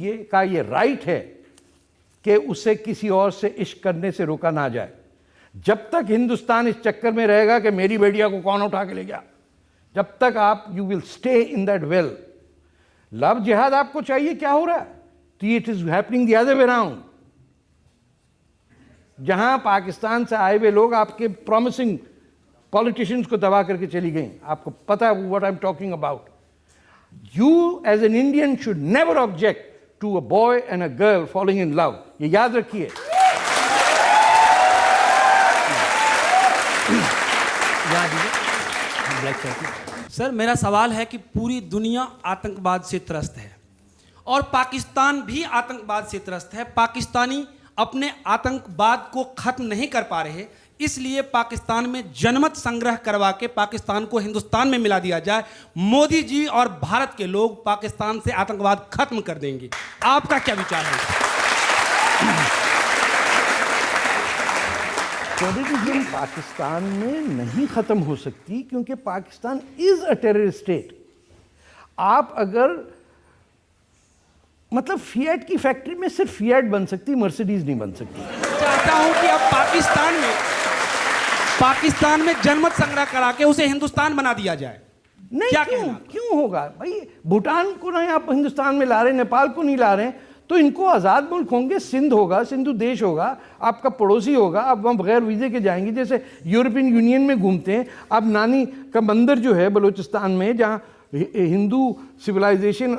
ये राइट है कि उसे किसी और से इश्क करने से रोका ना जाए। जब तक हिंदुस्तान इस चक्कर में रहेगा कि मेरी बेटिया को कौन उठा के ले गया, जब तक आप you will stay in that well, love जिहाद आपको चाहिए, क्या हो रहा है? तो it is happening the other way around. जहां पाकिस्तान से आए हुए लोग आपके प्रॉमिसिंग पॉलिटिशियंस को दबा करके चली गई। आपको पता है what I am talking about. You as an Indian should never object to a boy and a girl following in love, ये याद रखिए। सर, मेरा सवाल है कि पूरी दुनिया आतंकवाद से त्रस्त है और पाकिस्तान भी आतंकवाद से त्रस्त है। पाकिस्तानी अपने आतंकवाद को खत्म नहीं कर पा रहे, इसलिए पाकिस्तान में जनमत संग्रह करवा के पाकिस्तान को हिंदुस्तान में मिला दिया जाए। मोदी जी और भारत के लोग पाकिस्तान से आतंकवाद खत्म कर देंगे। आपका क्या विचार है? टेररिज्म पाकिस्तान में नहीं खत्म हो सकती, क्योंकि Pakistan is a terrorist state. आप अगर मतलब फिएट की फैक्ट्री में सिर्फ फिएट बन सकती, मर्सिडीज नहीं बन सकती। चाहता हूं कि अब पाकिस्तान में जनमत संग्रह करा के उसे हिंदुस्तान बना दिया जाए। नहीं, क्या क्यों होगा भाई? भूटान को नहीं आप हिंदुस्तान में ला रहे, नेपाल को नहीं ला रहे, तो इनको आज़ाद मुल्क होंगे। सिंध होगा, सिंधु देश होगा, आपका पड़ोसी होगा। आप वहाँ बगैर वीज़े के जाएंगे, जैसे यूरोपियन यूनियन में घूमते हैं। अब नानी का मंदिर जो है बलूचिस्तान में, जहाँ हिंदू सिविलाइजेशन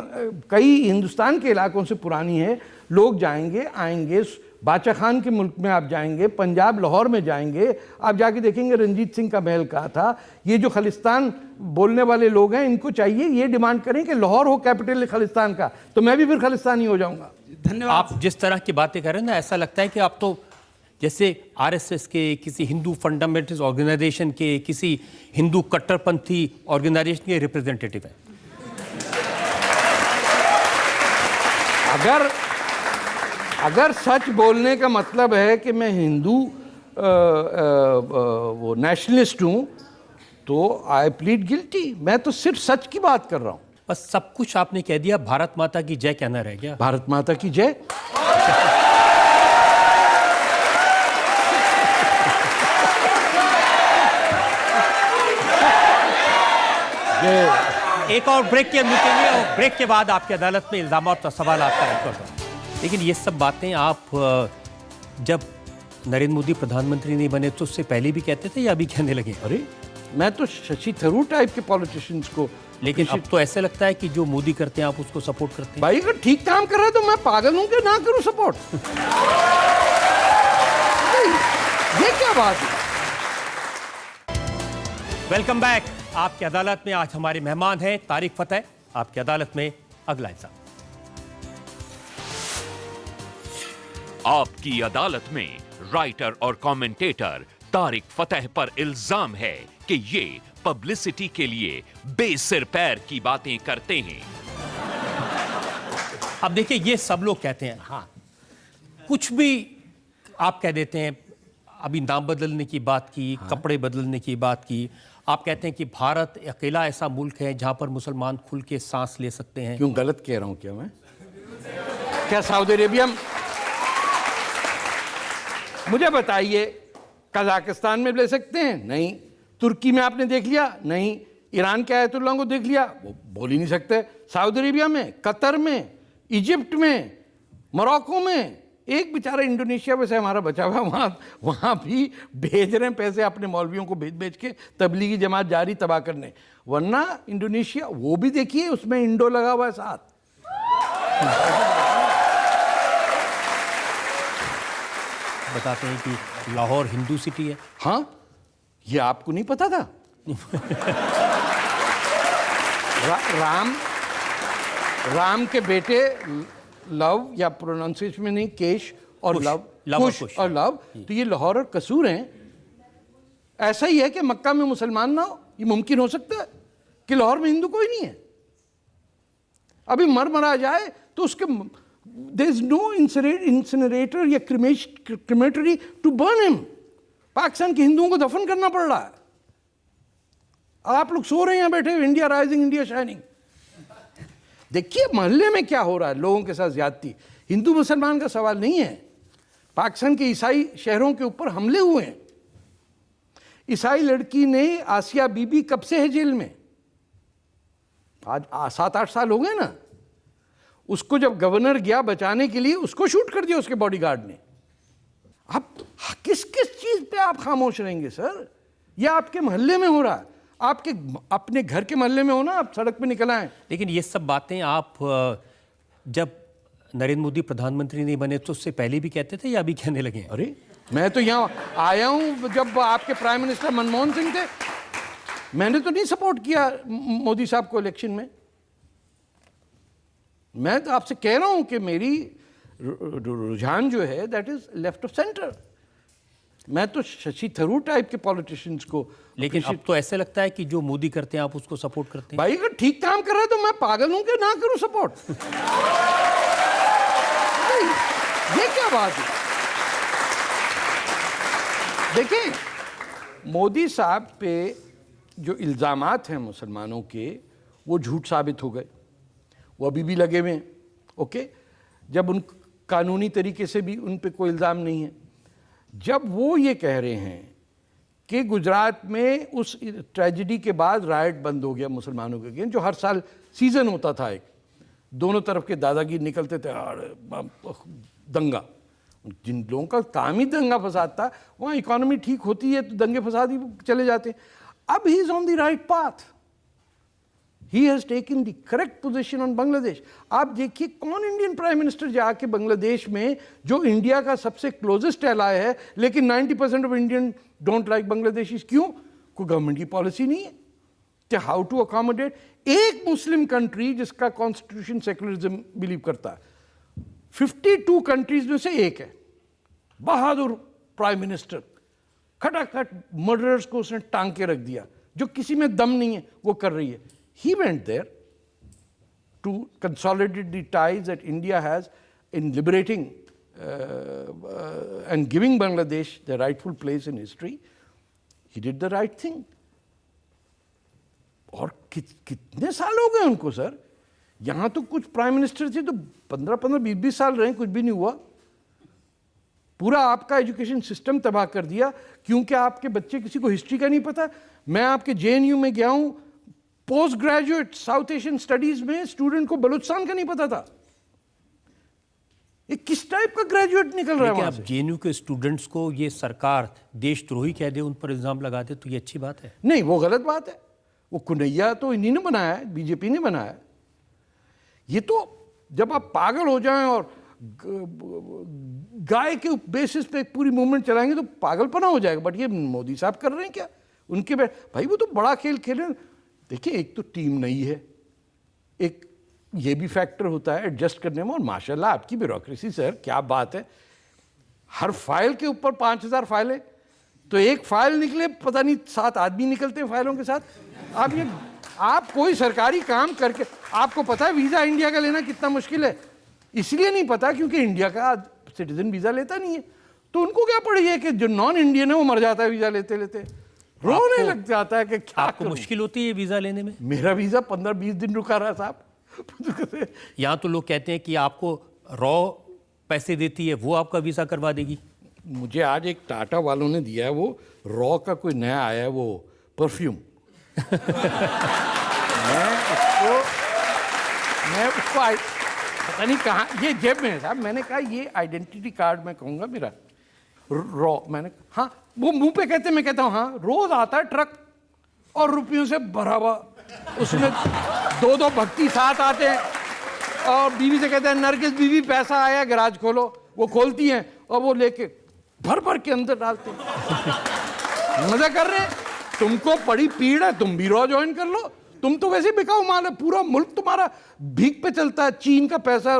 कई हिंदुस्तान के इलाकों से पुरानी है, लोग जाएंगे आएंगे। बादशाह खान के मुल्क में आप जाएंगे, पंजाब लाहौर में जाएंगे, आप जाके देखेंगे रंजीत सिंह का महल कहा था। ये जो खालिस्तान बोलने वाले लोग हैं, इनको चाहिए ये डिमांड करें कि लाहौर हो कैपिटल खालिस्तान का, तो मैं भी फिर खालिस्तानी हो जाऊंगा। धन्यवाद। आप जिस तरह की बातें कर रहे हैं ना, ऐसा लगता है कि आप तो जैसे आरएसएस के, किसी हिंदू फंडामेंटलिस्ट ऑर्गेनाइजेशन के, किसी हिंदू कट्टरपंथी ऑर्गेनाइजेशन के रिप्रेजेंटेटिव हैं। अगर सच बोलने का मतलब है कि मैं हिंदू वो नेशनलिस्ट हूं, तो आई प्लीड गिल्टी। मैं तो सिर्फ सच की बात कर रहा हूं। बस सब कुछ आपने कह दिया, भारत माता की जय कहना रह गया। भारत माता की जय। एक और ब्रेक के रुकेंगे और ब्रेक के बाद आपकी अदालत में इल्जाम और सवाल आपका रखा। लेकिन ये सब बातें आप जब नरेंद्र मोदी प्रधानमंत्री नहीं बने तो उससे पहले भी कहते थे या अभी कहने लगे? अरे मैं तो शशि थरूर टाइप के पॉलिटिशियंस को, लेकिन अब तो ऐसे लगता है कि जो मोदी करते हैं आप उसको सपोर्ट करते हैं। भाई अगर ठीक काम कर रहा है तो मैं पागल हूं कि ना करूं सपोर्ट? ये क्या बात है? Welcome back. आपकी अदालत में आज हमारे मेहमान हैं तारिक फतेह। आपकी अदालत में अगला हिस्सा। आपकी अदालत में राइटर और कमेंटेटर तारिक फतेह पर इल्जाम है कि ये पब्लिसिटी के लिए बेसिर पैर की बातें करते हैं। अब देखिए, ये सब लोग कहते हैं, हाँ कुछ भी आप कह देते हैं। अभी नाम बदलने की बात की, हाँ। कपड़े बदलने की बात की। आप कहते हैं कि भारत अकेला ऐसा मुल्क है जहां पर मुसलमान खुल के सांस ले सकते हैं। क्यों गलत कह रहा हूं क्या मैं? क्या सऊदी अरेबिया में, मुझे बताइए, कजाकिस्तान में ले सकते हैं? नहीं। तुर्की में आपने देख लिया? नहीं। ईरान के आयतुल्लाह को देख लिया? वो बोल ही नहीं सकते। सऊदी अरेबिया में, कतर में, इजिप्ट में, मोरक्को में, एक बेचारा इंडोनेशिया में से हमारा बचा हुआ, वहाँ भी भेज रहे हैं पैसे अपने मौलवियों को भेज के तबलीगी जमात जारी तबाह करने। वरना इंडोनेशिया, वो भी देखिए उसमें इंडो लगा हुआ है साथ। बताते हैं कि लाहौर हिंदू सिटी है। हाँ, ये आपको नहीं पता था? राम के बेटे लव, या प्रोनाउंसिएशन में नहीं, केश और लव, कुश और लव, तो ये लाहौर और कसूर हैं। ऐसा ही है कि मक्का में मुसलमान ना हो, ये मुमकिन हो सकता है कि लाहौर में हिंदू कोई नहीं है? अभी मरा जाए तो उसके there is no incinerator या crematory to burn him। Pakistan के हिंदुओं को दफन करना पड़ रहा है। आप लोग सो रहे हैं बैठे, इंडिया राइजिंग, इंडिया शाइनिंग। देखिए मोहल्ले में क्या हो रहा है, लोगों के साथ ज्यादती। हिंदू मुसलमान का सवाल नहीं है। पाकिस्तान के ईसाई शहरों के ऊपर हमले हुए हैं। ईसाई लड़की ने, आसिया बीबी, कब से है जेल में? आज 7-8 साल हो गए ना। उसको जब गवर्नर गया बचाने के लिए, उसको शूट कर दिया उसके बॉडीगार्ड ने। आप किस किस चीज पे आप खामोश रहेंगे सर? यह आपके मोहल्ले में हो रहा है, आपके अपने घर के मोहल्ले में हो ना, आप सड़क पे निकल आए। लेकिन ये सब बातें आप जब नरेंद्र मोदी प्रधानमंत्री नहीं बने तो उससे पहले भी कहते थे या अभी कहने लगे हैं? अरे मैं तो यहाँ आया हूँ जब आपके प्राइम मिनिस्टर मनमोहन सिंह थे, मैंने तो नहीं सपोर्ट किया मोदी साहब को इलेक्शन में। मैं तो आपसे कह रहा हूं कि मेरी रुझान जो है that is left of centre. मैं तो शशि थरूर टाइप के पॉलिटिशियंस को, लेकिन अब तो ऐसे लगता है कि जो मोदी करते हैं आप उसको सपोर्ट करते हैं। भाई अगर ठीक काम कर रहा है तो मैं पागल हूं कि ना करूं सपोर्ट? ये क्या बात है? देखिए, मोदी साहब पे जो इल्जामात हैं मुसलमानों के, वो झूठ साबित हो गए, वो अभी भी लगे हुए हैं। ओके, जब उन कानूनी तरीके से भी उन पे कोई इल्ज़ाम नहीं है। जब वो ये कह रहे हैं कि गुजरात में उस ट्रेजेडी के बाद राइट बंद हो गया मुसलमानों के अगेंस्ट, जो हर साल सीजन होता था, एक दोनों तरफ के दादागिर निकलते थे, दंगा, जिन लोगों का काम ही दंगा फसाद था, वहाँ इकोनॉमी ठीक होती है तो दंगे फसाद ही चले जाते हैं। अब he is on the right path, he has taken the correct position on Bangladesh. आप देखिए कौन इंडियन प्राइम मिनिस्टर जाके बांग्लादेश में, जो इंडिया का सबसे क्लोजेस्ट एलाय है, लेकिन 90% of Indian don't like Bangladeshis. क्यों? कोई गवर्नमेंट की पॉलिसी नहीं है कि हाउ टू अकोमोडेट एक मुस्लिम कंट्री जिसका कॉन्स्टिट्यूशन सेकुलरिज्म बिलीव करता है। 52 कंट्रीज में से एक है। बहादुर प्राइम मिनिस्टर, खटाखट मर्डरर्स को उसने टांग के रख दिया, जो किसी में दम नहीं है वो कर रही है। He went there to consolidate the ties that India has in liberating and giving Bangladesh the rightful place in history. He did the right thing. और कितने साल हो गए उनको सर? यहाँ तो कुछ प्राइम मिनिस्टर थे तो 15-15, 20-20 साल रहे, कुछ भी नहीं हुआ। पूरा आपका एजुकेशन सिस्टम तबाह कर दिया क्योंकि आपके बच्चे किसी को हिस्ट्री का नहीं पता। मैं आपके JNU में गया हूँ, post graduate south Asian studies में स्टूडेंट को बलूचिस्तान का नहीं पता था। ये किस टाइप का ग्रेजुएट निकल रहा है वहां से? JNU के स्टूडेंट्स को ये सरकार देशद्रोही कह दे, उन पर इल्जाम लगा दे, तो ये अच्छी बात है? नहीं, वो गलत बात है। वो कुनैया तो इन्हीं ने बनाया है, बीजेपी ने बनाया है। ये तो जब आप पागल हो जाएं और गाय के बेसिस पे पूरी मूवमेंट चलाएंगे तो पागलपना हो जाएगा। बट ये मोदी साहब कर रहे हैं क्या? उनके भाई वो तो बड़ा खेल खेले। देखिए, एक तो टीम नहीं है, एक ये भी फैक्टर होता है एडजस्ट करने में। और माशाल्लाह आपकी ब्यूरोक्रेसी सर, क्या बात है। हर फाइल के ऊपर 5000 फाइलें, तो एक फाइल निकले पता नहीं 7 आदमी निकलते हैं फाइलों के साथ। आप कोई सरकारी काम करके, आपको पता है वीज़ा इंडिया का लेना कितना मुश्किल है? इसलिए नहीं पता क्योंकि इंडिया का सिटीजन वीज़ा लेता नहीं है। तो उनको क्या पड़ी है कि जो नॉन इंडियन है वो मर जाता है वीज़ा लेते लेते, रोने लग जाता है कि क्या आपको मुश्किल होती है वीज़ा लेने में? मेरा वीज़ा 15-20 दिन रुका रहा साहब। यहाँ तो लोग कहते हैं कि आपको रॉ पैसे देती है, वो आपका वीज़ा करवा देगी। मुझे आज एक टाटा वालों ने दिया है, वो रॉ का कोई नया आया है, वो परफ्यूम। मैं उसको पता नहीं कहाँ, ये जेब में है साहब। मैंने कहा ये आइडेंटिटी कार्ड मैं कहूँगा मेरा रॉ। मैंने हाँ, वो मुंह पे कहते, मैं कहता हूँ हाँ। रोज आता है ट्रक और रुपयों से भरा हुआ, उसमें 2-2 भक्ति साथ आते हैं। और बीवी से कहते हैं नरगिस बीवी पैसा आया, गैराज खोलो। वो खोलती हैं और वो लेके भर भर के अंदर डालते हैं। मजा कर रहे हैं। तुमको पड़ी पीड़ है, तुम भी रॉ ज्वाइन कर लो। तुम तो वैसे बिकाऊ माल है, पूरा मुल्क तुम्हारा भीख पे चलता है। चीन का पैसा,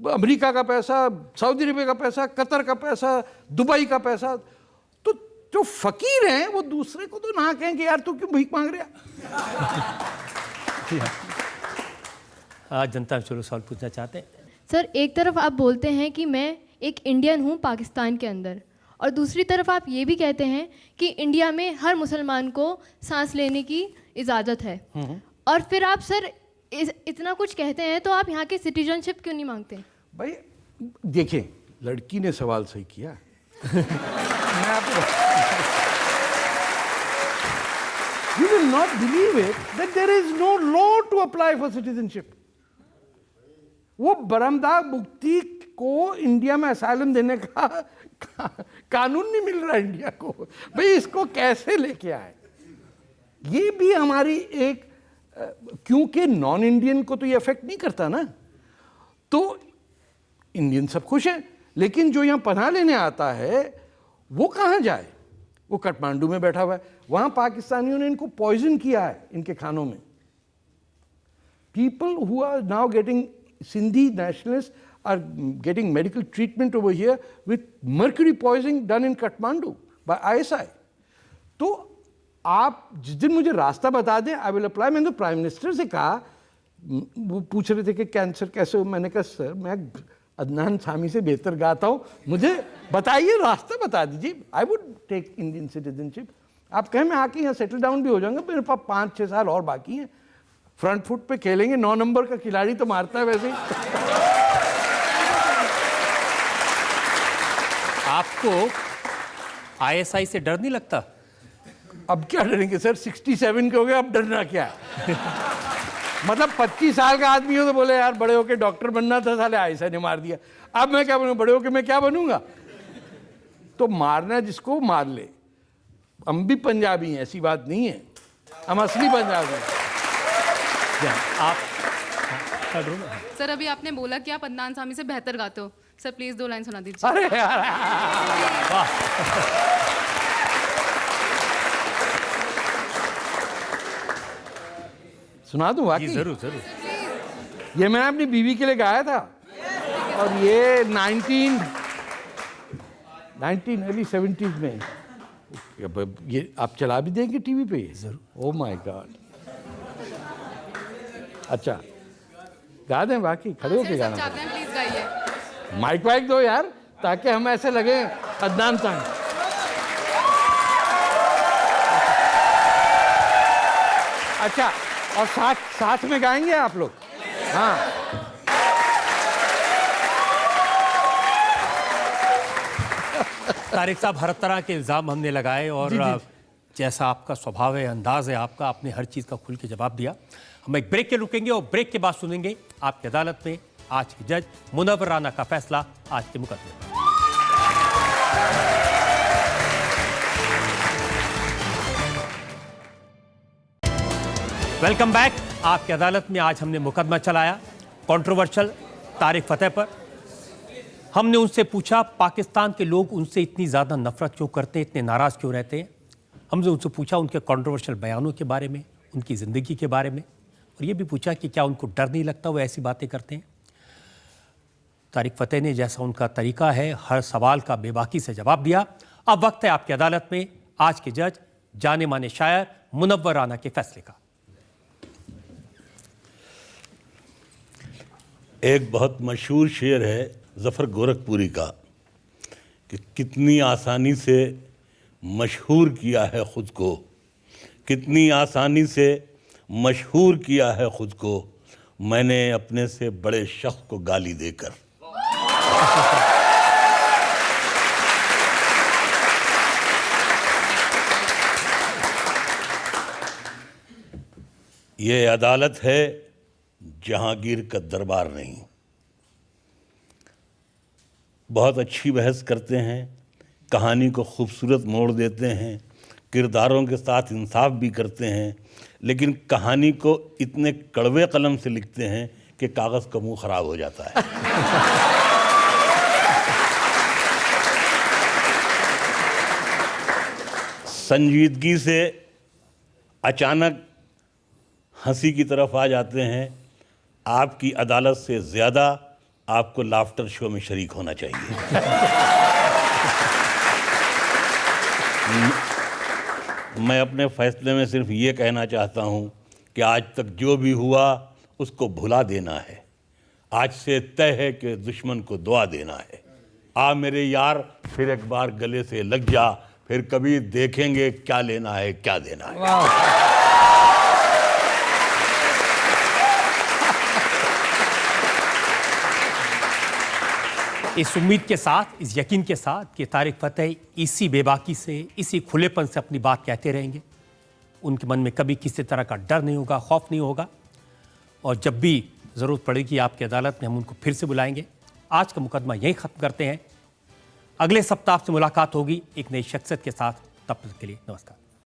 अमेरिका का पैसा, सऊदी अरेबिया का पैसा, कतर का पैसा, दुबई का पैसा। तो जो फकीर हैं वो दूसरे को तो ना कहें कि यार तू क्यों भीख मांग रहा। आज जनता चलो सवाल पूछना चाहते हैं सर। एक तरफ आप बोलते हैं कि मैं एक इंडियन हूँ पाकिस्तान के अंदर, और दूसरी तरफ आप ये भी कहते हैं कि इंडिया में हर मुसलमान को सांस लेने की इजाज़त है। और फिर आप सर इतना कुछ कहते हैं तो आप यहाँ की सिटीजनशिप क्यों नहीं मांगते? भाई देखिए, लड़की ने सवाल सही किया। मैं आपको You will not believe it that there is no law to apply for citizenship. वो बरमदाग मुक्ति को इंडिया में असाइलम देने का कानून नहीं मिल रहा इंडिया को। भाई इसको कैसे लेके आए? ये भी हमारी एक, क्योंकि नॉन इंडियन को तो ये अफेक्ट नहीं करता ना, तो इंडियन सब खुश हैं, लेकिन जो यहाँ पनाह लेने आता है वो कहाँ जाए? वो काठमांडू में बैठा हुआ है, वहाँ पाकिस्तानियों ने इनको पॉइजन किया है इनके खानों में। People who are now getting, Sindhi nationalists are getting medical treatment over here with mercury poisoning done in Kathmandu by ISI. तो आप जिस दिन मुझे रास्ता बता दें, आई विल अप्लाई। मैंने तो प्राइम मिनिस्टर से कहा, वो पूछ रहे थे कि कैंसर कैसे हो, मैंने कहा सर मैं अदनान सामी से बेहतर गाता हूँ, मुझे बताइए, रास्ता बता दीजिए। I would take Indian citizenship. आप कहें मैं आके यहाँ सेटल डाउन भी हो जाऊंगा, मेरे पास 5-6 साल और बाकी हैं, फ्रंट फुट पे खेलेंगे, 9 नंबर का खिलाड़ी तो मारता है वैसे ही। आपको आईएसआई से डर नहीं लगता? अब क्या डरेंगे सर, 67 के हो गए, अब डरना क्या है? मतलब 25 साल का आदमी हो तो बोले यार बड़े होके डॉक्टर बनना था, साले आईएसआई ने मार दिया, अब मैं क्या बनूंगा, बड़े होके मैं क्या बनूंगा? तो मारना जिसको मार ले। हम भी पंजाबी हैं, ऐसी बात नहीं है, हम असली पंजाबी हैं। आप सर अभी आपने बोला कि आप अदनान सामी से बेहतर गाते हो, सर प्लीज 2 लाइन सुना दीजिए। अरे यार सुना दूं? वाकई जरूर जरूर। ये मैंने अपनी बीवी के लिए गाया था, और ये 19 70s में। ये आप चला भी देंगे टीवी पे? जरूर। Oh my God. अच्छा गा दें? वाकई खड़े होके गाना चाहते हैं प्लीज गाइए। माइक वाइक दो यार, ताकि हम ऐसे लगे अदनान सामी। अच्छा, और साथ में गाएंगे आप लोग? हाँ। तारिक साहब, हर तरह के इल्ज़ाम हमने लगाए और जैसा आपका स्वभाव है, अंदाज है आपका, आपने हर चीज़ का खुल के जवाब दिया। हम एक ब्रेक के रुकेंगे और ब्रेक के बाद सुनेंगे आपकी अदालत में आज की जज मुनव्वर राना का फैसला आज के मुकदमे में। Welcome back. आपकी अदालत में आज हमने मुकदमा चलाया कंट्रोवर्शियल तारिक फतेह पर। हमने उनसे पूछा पाकिस्तान के लोग उनसे इतनी ज़्यादा नफरत क्यों करते हैं, इतने नाराज़ क्यों रहते हैं। हमने उनसे पूछा उनके कंट्रोवर्शियल बयानों के बारे में, उनकी ज़िंदगी के बारे में, और ये भी पूछा कि क्या उनको डर नहीं लगता वो ऐसी बातें करते हैं। तारिक फतेह ने, जैसा उनका तरीका है, हर सवाल का बेबाकी से जवाब दिया। अब वक्त है आपकी अदालत में आज के जज जाने माने शायर मुनव्वर राना के फैसले का। एक बहुत मशहूर शेर है ज़फ़र गोरखपुरी का कि कितनी आसानी से मशहूर किया है ख़ुद को, कितनी आसानी से मशहूर किया है ख़ुद को मैंने अपने से बड़े शख्स को गाली देकर। ये अदालत है, जहांगीर का दरबार नहीं। बहुत अच्छी बहस करते हैं, कहानी को खूबसूरत मोड़ देते हैं, किरदारों के साथ इंसाफ भी करते हैं, लेकिन कहानी को इतने कड़वे कलम से लिखते हैं कि कागज़ का मुंह ख़राब हो जाता है। संजीदगी से अचानक हंसी की तरफ आ जाते हैं। आपकी अदालत से ज़्यादा आपको लाफ्टर शो में शरीक होना चाहिए। मैं अपने फैसले में सिर्फ ये कहना चाहता हूँ कि आज तक जो भी हुआ उसको भुला देना है। आज से तय है कि दुश्मन को दुआ देना है। आ मेरे यार फिर एक बार गले से लग जा, फिर कभी देखेंगे क्या लेना है क्या देना है। इस उम्मीद के साथ, इस यकीन के साथ कि तारिक फतेह इसी बेबाकी से, इसी खुलेपन से अपनी बात कहते रहेंगे, उनके मन में कभी किसी तरह का डर नहीं होगा, खौफ नहीं होगा, और जब भी ज़रूरत पड़ेगी आपकी अदालत में हम उनको फिर से बुलाएंगे। आज का मुकदमा यहीं ख़त्म करते हैं। अगले सप्ताह से मुलाकात होगी एक नई शख्सियत के साथ। तब तक के लिए नमस्कार।